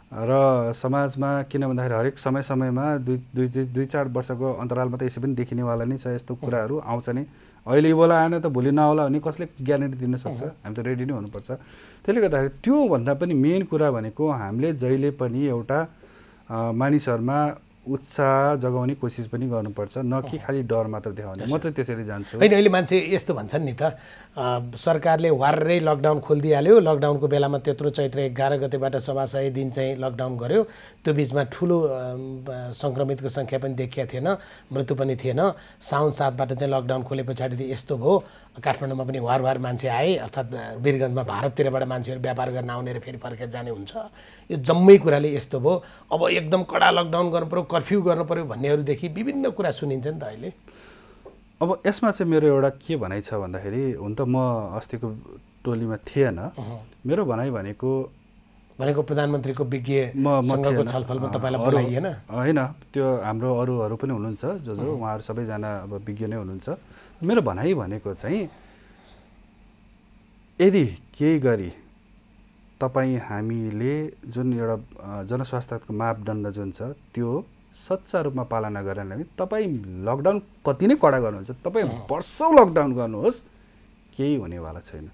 र समाजमा किन भन्दाखेरि हरेक समयमा दुई चार वर्षको अन्तरालमा त यसै पनि देखिनेवाला नै छ यस्तो कुराहरू आउँछ नि। अहिले यो बेला आएन त भोलि नआउला भने कसले ग्यारेन्टी दिन सक्छ। हामी त रेडी नै हुनुपर्छ। त्यसले गर्दाखेरि त्योभन्दा पनि मेन कुरा भनेको हामीले जहिले पनि एउटा मानिसहरूमा उत्साह जगाउने कोसिस पनि गर्नुपर्छ, न कि खालि डर मात्र देखाउने। म चाहिँ त्यसरी जान्छु। होइन, अहिले मान्छे यस्तो भन्छन् नि त, सरकारले वारै लकडाउन खोलिदिइहाल्यो, लकडाउनको बेलामा त्यत्रो चैत्र 11 गतेबाट 100 दिन चाहिँ लकडाउन गर्यो, त्यो बिचमा ठुलो सङ्क्रमितको सङ्ख्या पनि देखिएको थिएन, मृत्यु पनि थिएन। साउन 7बाट चाहिँ लकडाउन खोले पछाडि यस्तो भयो, काठमाडौँमा पनि वार मान्छे आए, अर्थात् वीरगन्जमा भारततिरबाट मान्छेहरू व्यापार गर्न आउने र फेरि फर्केर जाने हुन्छ। यो जम्मै कुराले यस्तो भयो, अब एकदम कडा लकडाउन गर्नु पऱ्यो, कर्फ्यू गर्नु पऱ्यो भन्नेहरूदेखि विभिन्न कुरा सुनिन्छ नि त अहिले। अब यसमा चाहिँ मेरो एउटा के भनाइ छ भन्दाखेरि, हुन त म अस्तिको टोलीमा थिएन, मेरो भनाइ भनेको प्रधानमन्त्रीको विज्ञसँगको छलफलमा तपाईँलाई बोलाइएन? होइन, त्यो हाम्रो अरूहरू पनि हुनुहुन्छ जो उहाँहरू सबैजना अब विज्ञ नै हुनुहुन्छ। मेरो भनाइ भनेको चाहिँ यदि केही गरी तपाईँ हामीले जुन एउटा जनस्वास्थ्यको मापदण्ड जुन छ त्यो सच्चा रूपमा पालना गरेन भने तपाईँ लकडाउन कति नै कडा गर्नुहुन्छ, तपाईँ वर्षौँ लकडाउन गर्नुहोस्, केही हुनेवाला छैन।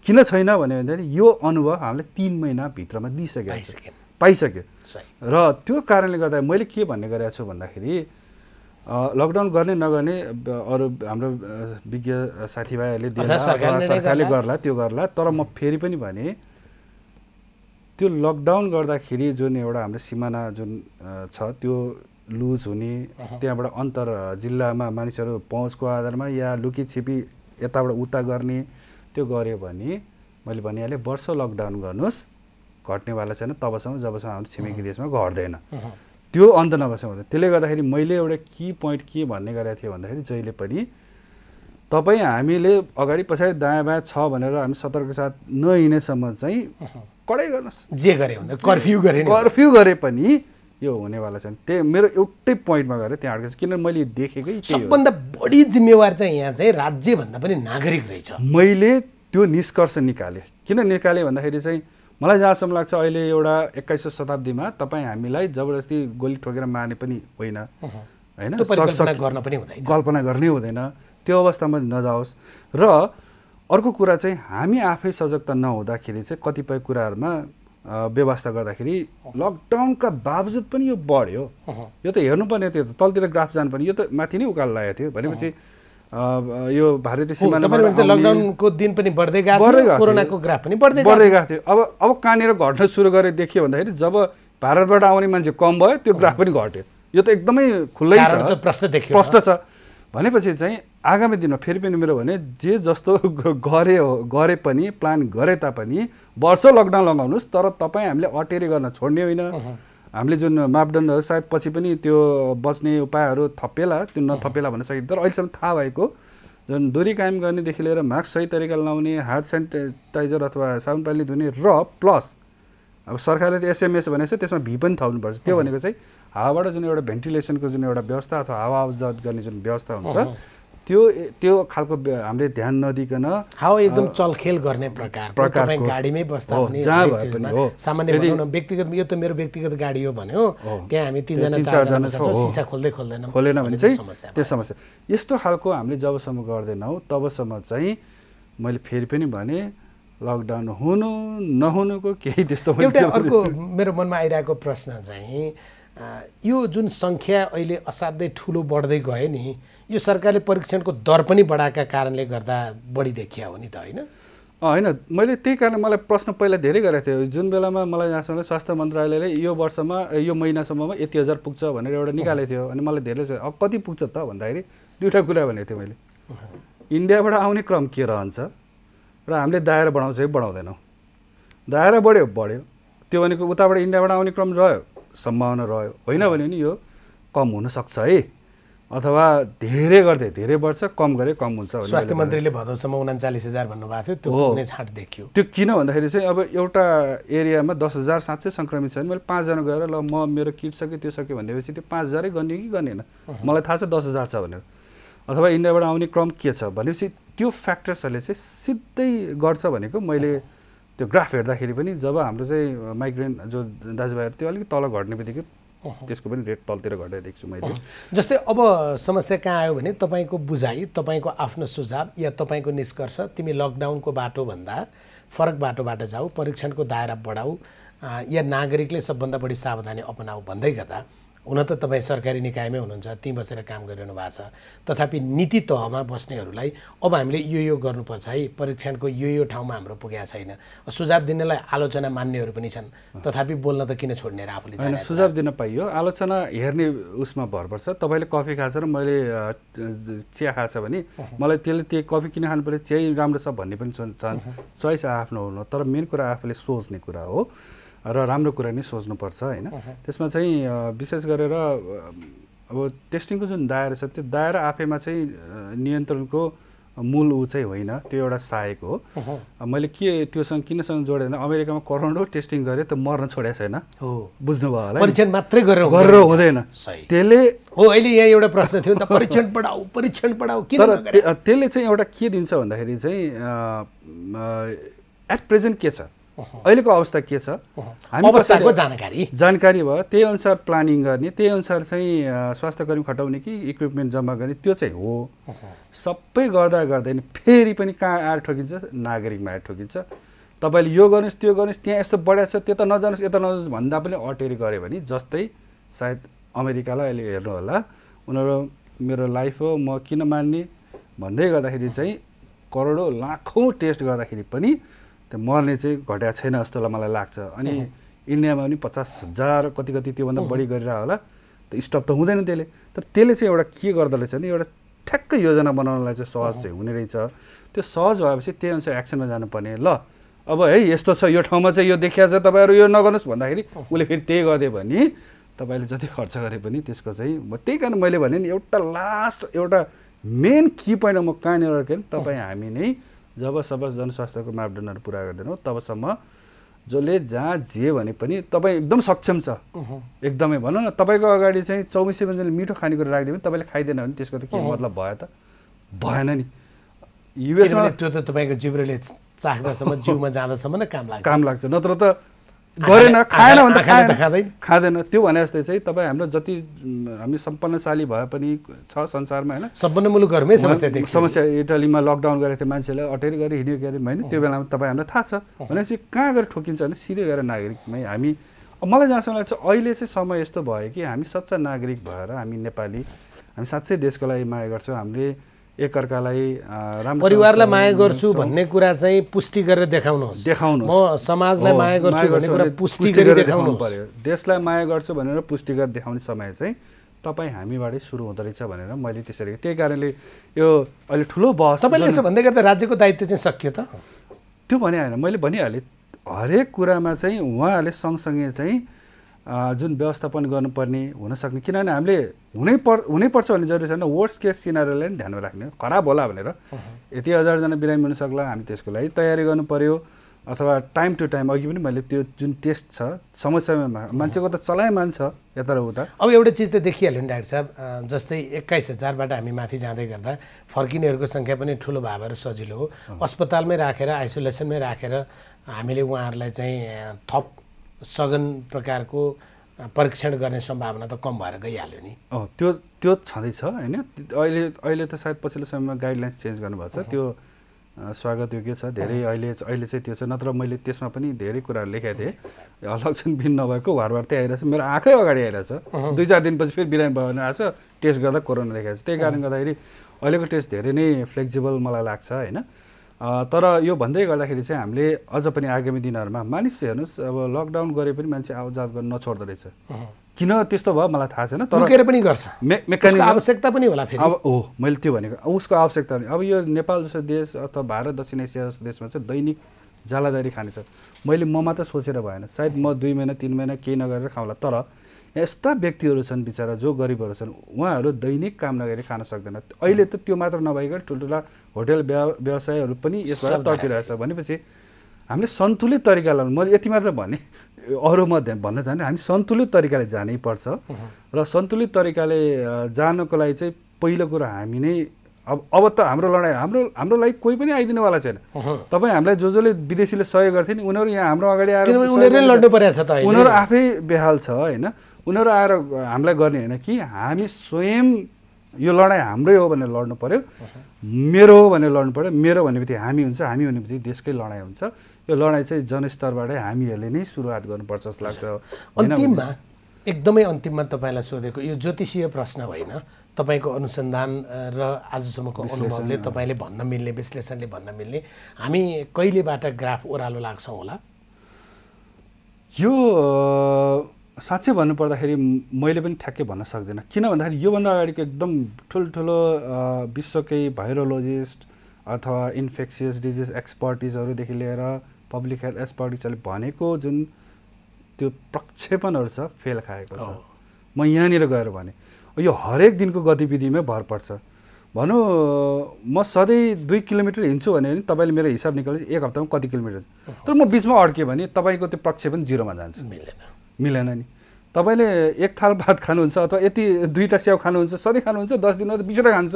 किन छैन भन्दाखेरि यो अनुभव हामीले 3 महिनाभित्रमा पाइसक्यो र त्यो कारणले गर्दा मैले के भन्ने गरेको छु भन्दाखेरि लकडाउन गर्ने नगर्ने अरू हाम्रो विज्ञ साथीभाइहरूले सरकारले गर्ला त्यो गर्ला, तर म फेरि पनि भने त्यो लकडाउन गर्दाखेरि जुन एउटा हाम्रो सिमाना जुन छ त्यो लुज हुने, त्यहाँबाट अन्तर जिल्लामा मानिसहरू पहुँचको आधारमा या लुकीछिपी यताबाट उता गर्ने, त्यो गऱ्यो भने मैले भनिहालेँ वर्षौँ लकडाउन गर्नुहोस्, घट्नेवाला छैन तबसम्म जबसम्म हाम्रो छिमेकी देशमा घट्दैन, त्यो अन्त नभएसम्म। त्यसले गर्दाखेरि मैले एउटा की पोइन्ट के भन्ने गरेको थिएँ भन्दाखेरि जहिले पनि तपाईँ हामीले अगाडि पछाडि दायाँ बायाँ छ भनेर हामी सतर्क साथ नहिँडेसम्म चाहिँ कडै गर्नुहोस्, जे गरे भने कर्फ्यू गरे पनि यो हुनेवाला छैन। त्यही मेरो एउटै पोइन्टमा गएर त्यहाँ अड्केको छ, किनभने मैले देखेकै सबभन्दा बढी जिम्मेवार चाहिँ यहाँ चाहिँ राज्यभन्दा पनि नागरिक रहेछ। मैले त्यो निष्कर्ष निकालेँ। किन निकालेँ भन्दाखेरि चाहिँ मलाई जहाँसम्म लाग्छ अहिले एउटा 21औं शताब्दीमा तपाईँ हामीलाई जबरजस्ती गोली ठोकेर मार्ने पनि होइन, होइन कल्पना गर्नै हुँदैन, त्यो अवस्थामा नजाओस्। र अर्को कुरा चाहिँ हामी आफै सजगता नहुँदाखेरि चाहिँ कतिपय कुराहरूमा व्यवस्था गर्दाखेरि लकडाउनका बावजुद पनि यो बढ्यो। यो त हेर्नुपर्ने थियो, तलतिर ग्राफ जानुपर्ने, यो त माथि नै उकालो लागेको थियो। भनेपछि यो भारतीय सीमानामा लकडाउनको दिन पनि बढ्दै गयो, कोरोनाको ग्राफ पनि बढ्दै गएको थियो। अब कहाँनिर घट्न सुरु गरे देखियो भन्दाखेरि जब भारतबाट आउने मान्छे कम भयो त्यो ग्राफ पनि घट्यो। यो त एकदमै खुल्लै छ, प्रश्न छ। भनेपछि चाहिँ आगामी दिनमा फेरि पनि मेरो भने जे जस्तो गरे पनि प्लान गरे तापनि वर्षौँ लकडाउन लगाउनुहोस्, तर तपाईँ हामीले अटेरी गर्न छोड्ने होइन। हामीले जुन मापदण्डहरू सायद पछि पनि त्यो बच्ने उपायहरू थपेला, त्यो नथपेला भन्न सकिन्छ, तर अहिलेसम्म थाहा भएको जुन दूरी कायम गर्नेदेखि लिएर मास्क सही तरिकाले लाउने, हात सेनिटाइजर अथवा साबुन पानीले धुने, र प्लस अब सरकारले त एसएमएस भनेको छ त्यसमा भी पनि थप्नुपर्छ। त्यो भनेको चाहिँ हावाबाट जुन एउटा भेन्टिलेसनको जुन एउटा व्यवस्था अथवा हावा आवजात गर्ने जुन व्यवस्था हुन्छ त्यो खालको हामीले ध्यान नदिकन हावा एकदम चलखेल गर्ने प्रकार गाडीमै बस्दा पनि सामान्य भनौँ न, व्यक्तिगत यो त मेरो व्यक्तिगत गाडी हो भन्यो, त्यहाँ हामी 3-4जना सिसा खोलेन भने चाहिँ त्यो समस्या। यस्तो खालको हामीले जबसम्म गर्दैनौँ तबसम्म चाहिँ मैले फेरि पनि भने लकडाउन हुनु नहुनुको केही त्यस्तो एउटा अर्को मेरो मनमा आइरहेको प्रश्न चाहिँ यो जुन सङ्ख्या अहिले असाध्यै ठुलो बढ्दै गयो नि, यो सरकारले परीक्षणको दर पनि बढाएका कारणले गर्दा बढी देखिया हो नि त, होइन? होइन, मैले त्यही कारण मलाई प्रश्न पहिला धेरै गरेको थियो। जुन बेलामा मलाई जहाँसम्म स्वास्थ्य मन्त्रालयले यो वर्षमा यो महिनासम्ममा यति हजार पुग्छ भनेर एउटा निकालेको थियो, अनि मलाई धेरै अब कति पुग्छ त भन्दाखेरि दुईवटा कुरा भनेको थियो मैले। इन्डियाबाट आउने क्रम के रहन्छ र हामीले दायरा बढाउँछ कि बढाउँदैनौँ। दायरा बढ्यो, त्यो भनेको उताबाट इन्डियाबाट आउने क्रम रह्यो, सम्भावना रह्यो, होइन भने नि यो कम हुनसक्छ है, अथवा धेरै गर्दै धेरै बढ्छ, कम गरे कम हुन्छ। स्वास्थ्य मन्त्रीले भदौसम्म 39,000 भन्नुभएको थियो, त्यो हुने छाट देखियो। त्यो किन भन्दाखेरि चाहिँ अब एउटा एरियामा 10,000 साँच्चै सङ्क्रमित छ भने मैले 5 जना गएर ल म मेरो किट सक्यो त्यो सक्यो भनेपछि त्यो 5 हजारै गर्ने कि गर्नेन, मलाई थाहा छ 10,000 छ भनेर, अथवा इन्डियाबाट आउने क्रम के छ भनेपछि त्यो फ्याक्टर्सहरूले चाहिँ सिधै गर्छ भनेको मैले त्यो ग्राफ हेर्दाखेरि पनि जब हाम्रो चाहिँ माइग्रेन्ट जो दाजुभाइहरू त्यो अलिकति तल घट्ने बित्तिकै त्यसको पनि रेट तलतिर घटेर देख्छु मैले। जस्तै अब समस्या कहाँ आयो भने तपाईँको बुझाइ, तपाईँको आफ्नो सुझाव या तपाईँको निष्कर्ष, तिमी लकडाउनको बाटोभन्दा फरक बाटोबाट जाऊ, परीक्षणको दायरा बढाऊ, या नागरिकले सबभन्दा बढी सावधानी अपनाऊ भन्दै गर्दा हुन त तपाईँ सरकारी निकायमै हुनुहुन्छ, त्यहीँ बसेर काम गरिरहनु भएको छ, तथापि नीति तहमा बस्नेहरूलाई अब हामीले यो गर्नुपर्छ है, परीक्षणको यो ठाउँमा हाम्रो पुगेको छैन, सुझाव दिनेलाई आलोचना मान्नेहरू पनि छन्, तथापि बोल्न त किन छोड्ने र आफूले होइन सुझाव दिन पाइयो। आलोचना हेर्ने उसमा भर पर्छ। तपाईँले कफी खान्छ र मैले चिया खान्छ भने मलाई त्यो कफी किन खानु पऱ्यो, चिया राम्रो छ भन्ने पनि छन्, चोइस आफ्नो हुनु, तर मेन कुरा आफूले सोच्ने कुरा हो र राम्रो कुरा नै सोच्नुपर्छ होइन। त्यसमा चाहिँ विशेष गरेर अब टेस्टिङको जुन दायरा छ त्यो दायरा आफैमा चाहिँ नियन्त्रणको मूल ऊ चाहिँ होइन, त्यो एउटा सहायक हो। मैले के त्योसँग किनसँग जोडेन, अमेरिकामा करोडौँ टेस्टिङ गरे त मर्न छोडेको छैन, बुझ्नुभयो होला, परीक्षण मात्रै गरेर हुँदैन। त्यसले हो अहिले यहाँ एउटा प्रश्न थियो नि त, परीक्षण बढाऊ किन नगरे? त्यसले चाहिँ एउटा के दिन्छ भन्दाखेरि चाहिँ एट प्रेजेन्ट के छ, अहिलेको अवस्था के छ, अवस्थाको जानकारी भयो, त्यही अनुसार प्लानिङ गर्ने, त्यही अनुसार चाहिँ स्वास्थ्यकर्मी खटाउने कि इक्विपमेन्ट जम्मा गर्ने, त्यो चाहिँ हो। सबै गर्दा नि फेरि पनि कहाँ आएर ठोकिन्छ, नागरिकमा आएर ठोकिन्छ। तपाईँले यो गर्नुहोस् त्यो गर्नुहोस्, त्यहाँ यस्तो बढाएको छ, त्यो त नजानुहोस् यता नजानुहोस् भन्दा पनि अटेरी गऱ्यो भने, जस्तै सायद अमेरिकालाई अहिले हेर्नु होला, उनीहरू मेरो लाइफ हो म किन मान्ने भन्दै गर्दाखेरि चाहिँ करोडौँ लाखौँ टेस्ट गर्दाखेरि पनि त्यो मर्ने चाहिँ घटेको छैन जस्तो मलाई लाग्छ। अनि इन्डियामा पनि 50,000 कति त्योभन्दा बढी गरिरह होला, त स्टप त हुँदैन त्यसले। तर त्यसले चाहिँ एउटा के गर्दो रहेछ भने एउटा ठ्याक्कै योजना बनाउनलाई चाहिँ सहज चाहिँ हुने रहेछ। त्यो सहज भएपछि त्यही अनुसार एक्सनमा जानुपर्ने। ल अब है यस्तो छ, यो ठाउँमा चाहिँ यो देखिया छ, तपाईँहरू यो नगर्नुहोस् भन्दाखेरि उसले फेरि त्यही गरिदियो भने तपाईँले जति खर्च गरे पनि त्यसको चाहिँ त्यही कारण मैले भने नि एउटा लास्ट एउटा मेन की पोइन्ट म कहाँनिर रहेँ, तपाईँ हामी नै जबसम्म जनस्वास्थ्यको मापदण्डहरू पुरा गर्दैनौँ तबसम्म जसले जहाँ जे भने पनि तपाईँ एकदम सक्षम छ, एकदमै भनौँ न, तपाईँको अगाडि चाहिँ 24 बजीले मिठो खानेकुरा राखिदियो भने तपाईँले खाइदिएन भने त्यसको त के मतलब भयो त? भएन नि। युएसमा त्यो त तपाईँको जिब्रोले चाख्दासम्म जिउमा जाँदासम्म नै काम लाग्छ, नत्र त गरेन खाएन भने खाँदैन। त्यो भने जस्तै चाहिँ तपाईँ हाम्रो जति हामी सम्पन्नशाली भए पनि छ संसारमा होइन, सम्पन्न मुलुकहरूमै समस्या इटालीमा लकडाउन गरेको थियो, मान्छेले अटेरी गरेर हिँड्यो गरे होइन, त्यो बेलामा तपाईँ हामीलाई थाहा छ भनेपछि कहाँ गएर ठोकिन्छ भने सिधै गएर नागरिकमै हामी। मलाई जहाँसम्म लाग्छ अहिले चाहिँ समय यस्तो भयो कि हामी सच्चा नागरिक भएर हामी नेपाली, हामी साँच्चै देशको लागि माया गर्छौँ, हामीले एकअर्कालाई राम्रो परिवारलाई माया गर्छु भन्ने कुरा चाहिँ पुष्टि गरेर देखाउनुहोस्, म समाजलाई माया गर्छु भन्ने कुरा पुष्टि गरेर देखाउनु पर्यो। देशलाई माया गर्छु भनेर पुष्टि गरेर देखाउने समय चाहिँ तपाईँ हामीबाटै सुरु हुँदो रहेछ भनेर मैले त्यसरी, त्यही कारणले यो अहिले ठुलो बहस। तपाईँले यसो भन्दै गर्दा राज्यको दायित्व चाहिँ सकियो त? त्यो भने होइन, मैले भनिहालेँ हरेक कुरामा चाहिँ उहाँहरूले सँगसँगै चाहिँ जुन व्यवस्थापन गर्नुपर्ने हुनसक्ने, किनभने हामीले हुनैपर्छ भन्ने जरुरी छैन, वर्स्ट केस सिनारियोलाई पनि ध्यानमा राख्ने, खराब होला भनेर यति 1000जना बिरामी हुनसक्ला, हामी त्यसको लागि तयारी गर्नु पऱ्यो। अथवा टाइम टु टाइम अघि पनि मैले त्यो जुन टेस्ट छ समय समयमा मान्छेको त चलायमान छ यता र उता। अब एउटा चिज त देखिहाल्यो नि डाक्टर साहब, जस्तै 21,000बाट हामी माथि जाँदै गर्दा फर्किनेहरूको सङ्ख्या पनि ठुलो भएर सजिलो हो, अस्पतालमै राखेर आइसोलेसनमै राखेर हामीले उहाँहरूलाई चाहिँ थप सघन प्रकारको परीक्षण गर्ने सम्भावना त कम भएर गइहाल्यो नि। त्यो छँदैछ होइन। अहिले त सायद पछिल्लो समयमा गाइडलाइन्स चेन्ज गर्नुभएको छ, त्यो स्वागत योग्य छ धेरै। अहिले चाहिँ त्यो छ, नत्र मैले त्यसमा पनि धेरै कुराहरू लेखेको थिएँ, लक्षण भिन्न नभएको वारवार त्यही आइरहेछ, मेरो आँखै अगाडि आइरहेछ, 2-4 दिनपछि फेरि बिरामी भयो भने आएको छ, टेस्ट गर्दा कोरोना देखाएको छ। त्यही कारणले गर्दाखेरि अहिलेको टेस्ट धेरै नै फ्लेक्सिबल मलाई लाग्छ होइन। तर यो भन्दै गर्दाखेरि चाहिँ हामीले अझ पनि आगामी दिनहरूमा मानिस हेर्नुहोस्, अब लकडाउन गरे पनि मान्छे आवजात गर्न नछोड्दो रहेछ, किन त्यस्तो भयो मलाई थाहा छैन, तर लुकेर पनि गर्छ, मेकानिजम आवश्यकता पनि होला फेरि। अब मैले त्यो भनेको उसको आवश्यकता पनि। अब यो नेपाल जस्तो देश अथवा भारत दक्षिण एसिया जस्तो देशमा चाहिँ दैनिक जालादारी खाने छ। मैले म मात्र सोचेर भएन, सायद म 2 महिना 3 महिना केही नगरेर खाउँला, तर यस्ता व्यक्तिहरू छन् बिचरा जो गरिबहरू छन्, उहाँहरू दैनिक काम नगरी खान सक्दैन। अहिले त त्यो मात्र नभइकन ठुल्ठुला होटेल व्यवसायहरू पनि यसबाट तर्किरहेछ भनेपछि हामीले सन्तुलित तरिकाले, मैले यति मात्र भने अरू म भन्न चाहन्छु, हामी सन्तुलित तरिकाले जानै पर्छ र सन्तुलित तरिकाले जानको लागि चाहिँ पहिलो कुरा हामी नै अब त हाम्रो लडाइँ हाम्रो लागि कोही पनि आइदिनुवाला छैन। तपाईँ हामीलाई जसले विदेशीले सहयोग गर्थे नि उनीहरू यहाँ हाम्रो अगाडि आएर उनीहरूले लड्नु परेको छ त, उनीहरू आफै बेहाल छ होइन। उनीहरू आएर हामीलाई गर्ने होइन कि हामी स्वयं यो लडाइँ हाम्रै हो भनेर लड्नु पऱ्यो, मेरो हो भनेर लड्नु पऱ्यो। मेरो भन्ने बित्तिकै हामी हुन्छ, हामी हुने बित्तिकै देशकै लडाइँ हुन्छ। यो लडाइँ चाहिँ जनस्तरबाटै हामीहरूले नै सुरुवात गर्नुपर्छ जस्तो लाग्छ। अन्तिममा एकदमै अन्तिममा तपाईँलाई सोधेको यो ज्योतिषीय प्रश्न होइन, तपाईँको अनुसन्धान र आजसम्मको अनुभवले तपाईँले भन्न मिल्ने, विश्लेषणले भन्न मिल्ने हामी कहिलेबाट ग्राफ ओह्रालो लाग्छौँ होला? यो साँच्चै भन्नुपर्दाखेरि मैले पनि ठ्याक्कै भन्न सक्दिनँ, किन भन्दाखेरि योभन्दा अगाडिको एकदम ठुल्ठुलो विश्वकै भाइरोलोजिस्ट अथवा इन्फेक्सियस डिजिज एक्सपर्टिजहरूदेखि लिएर पब्लिक हेल्थ एक्सपर्टिजहरूले भनेको जुन त्यो प्रक्षेपणहरू छ फेल खाएको छ। म यहाँनिर गएर भने यो हरेक दिनको गतिविधिमै भर पर्छ। भनौँ म सधैँ 2 किलोमिटर हिँड्छु भने पनि तपाईँले मेरो हिसाब निकाल्नु एक हप्तामा कति किलोमिटर, तर म बिचमा अड्केँ भने तपाईँको त्यो प्रक्षेपण जिरोमा जान्छ। मिलेन नि। तपाईँले एक थाल भात खानुहुन्छ अथवा यति 2टा स्याउ खानुहुन्छ, सधैँ खानुहुन्छ, 10 दिनमा त 20वटा खान्छ,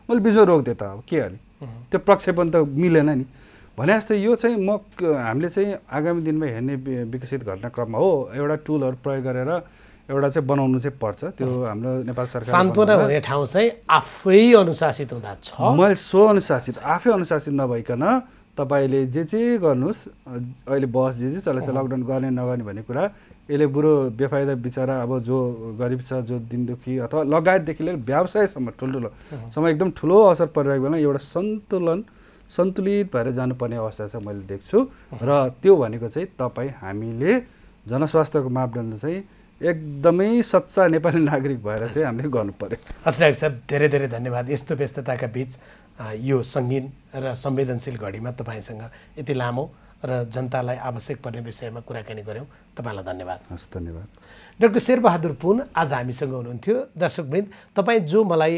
मैले बिचमा रोकिदिएँ त अब के गर्ने, त्यो प्रक्षेपण त मिलेन नि। भने जस्तै यो चाहिँ हामीले चाहिँ आगामी दिनमा हेर्ने विकसित घटनाक्रममा हो एउटा टुलहरू प्रयोग गरेर एउटा चाहिँ बनाउनु चाहिँ पर्छ। त्यो हाम्रो नेपाल सरकार सान्त्वना हुने ठाउँ चाहिँ आफै अनुशासित हुँदा छ। मैले अनुशासित आफै अनुशासित नभइकन तपाईँले जे गर्नुहोस्, अहिले बस जे चलेछ, लकडाउन गर्ने नगर्ने भन्ने कुरा यसले बुढो बेफाइदा बिचरा अब जो गरिब छ, जो दिन दुखी अथवा लगायतदेखि लिएर व्यवसायसम्म ठुल्ठुलो समय एकदम ठुलो असर परिरहेको बेला एउटा सन्तुलित भएर जानुपर्ने अवस्था चाहिँ मैले देख्छु। र त्यो भनेको चाहिँ हामीले जनस्वास्थ्यको मापदण्ड चाहिँ एकदमै सच्चा नेपाली नागरिक भएर चाहिँ हामीले गर्नु पर्यो। हस् डाक्टर साहब, धेरै धेरै धन्यवाद। यस्तो व्यस्तताका बिच यो सङ्गीन र संवेदनशील घडीमा तपाईँसँग यति लामो र जनतालाई आवश्यक पर्ने विषयमा कुराकानी गऱ्यौँ। तपाईँलाई धन्यवाद। हस्, धन्यवाद। डाक्टर शेरबहादुर पुन आज हामीसँग हुनुहुन्थ्यो। दर्शकवृन्द, तपाईँ जो मलाई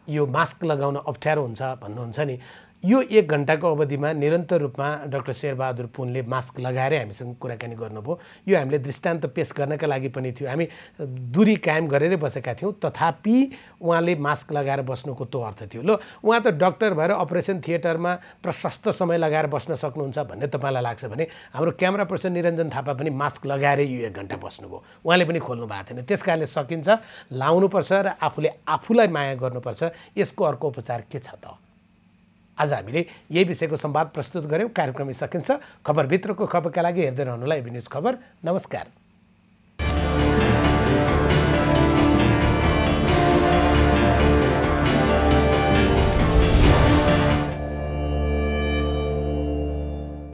यो मास्क लगाउन अप्ठ्यारो हुन्छ भन्नुहुन्छ नि, यो 1 घन्टाको अवधिमा निरन्तर रूपमा डाक्टर शेरबहादुर पुनले मास्क लगाएरै हामीसँग कुराकानी गर्नुभयो। यो हामीले दृष्टान्त पेश गर्नका लागि पनि थियो, हामी दूरी कायम गरेरै बसेका थियौँ, तथापि उहाँले मास्क लगाएर बस्नुको त्यो अर्थ थियो। ल, उहाँ त डक्टर भएर अपरेसन थिएटरमा प्रशस्त समय लगाएर बस्न सक्नुहुन्छ भन्ने तपाईँलाई लाग्छ भने हाम्रो क्यामेरा पर्सन निरञ्जन थापा पनि मास्क लगाएरै यो 1 घन्टा बस्नुभयो। उहाँले पनि खोल्नु भएको थिएन। त्यस कारणले सकिन्छ, लाउनुपर्छ र आफूले आफूलाई माया गर्नुपर्छ। यसको अर्को उपचार के छ त? आज हामीले यही विषयको संवाद प्रस्तुत गऱ्यौँ। कार्यक्रम सकिन्छ। खबरभित्रको खबरका लागि हेर्दै रहनुहोला एबी न्युज खबर। नमस्कार।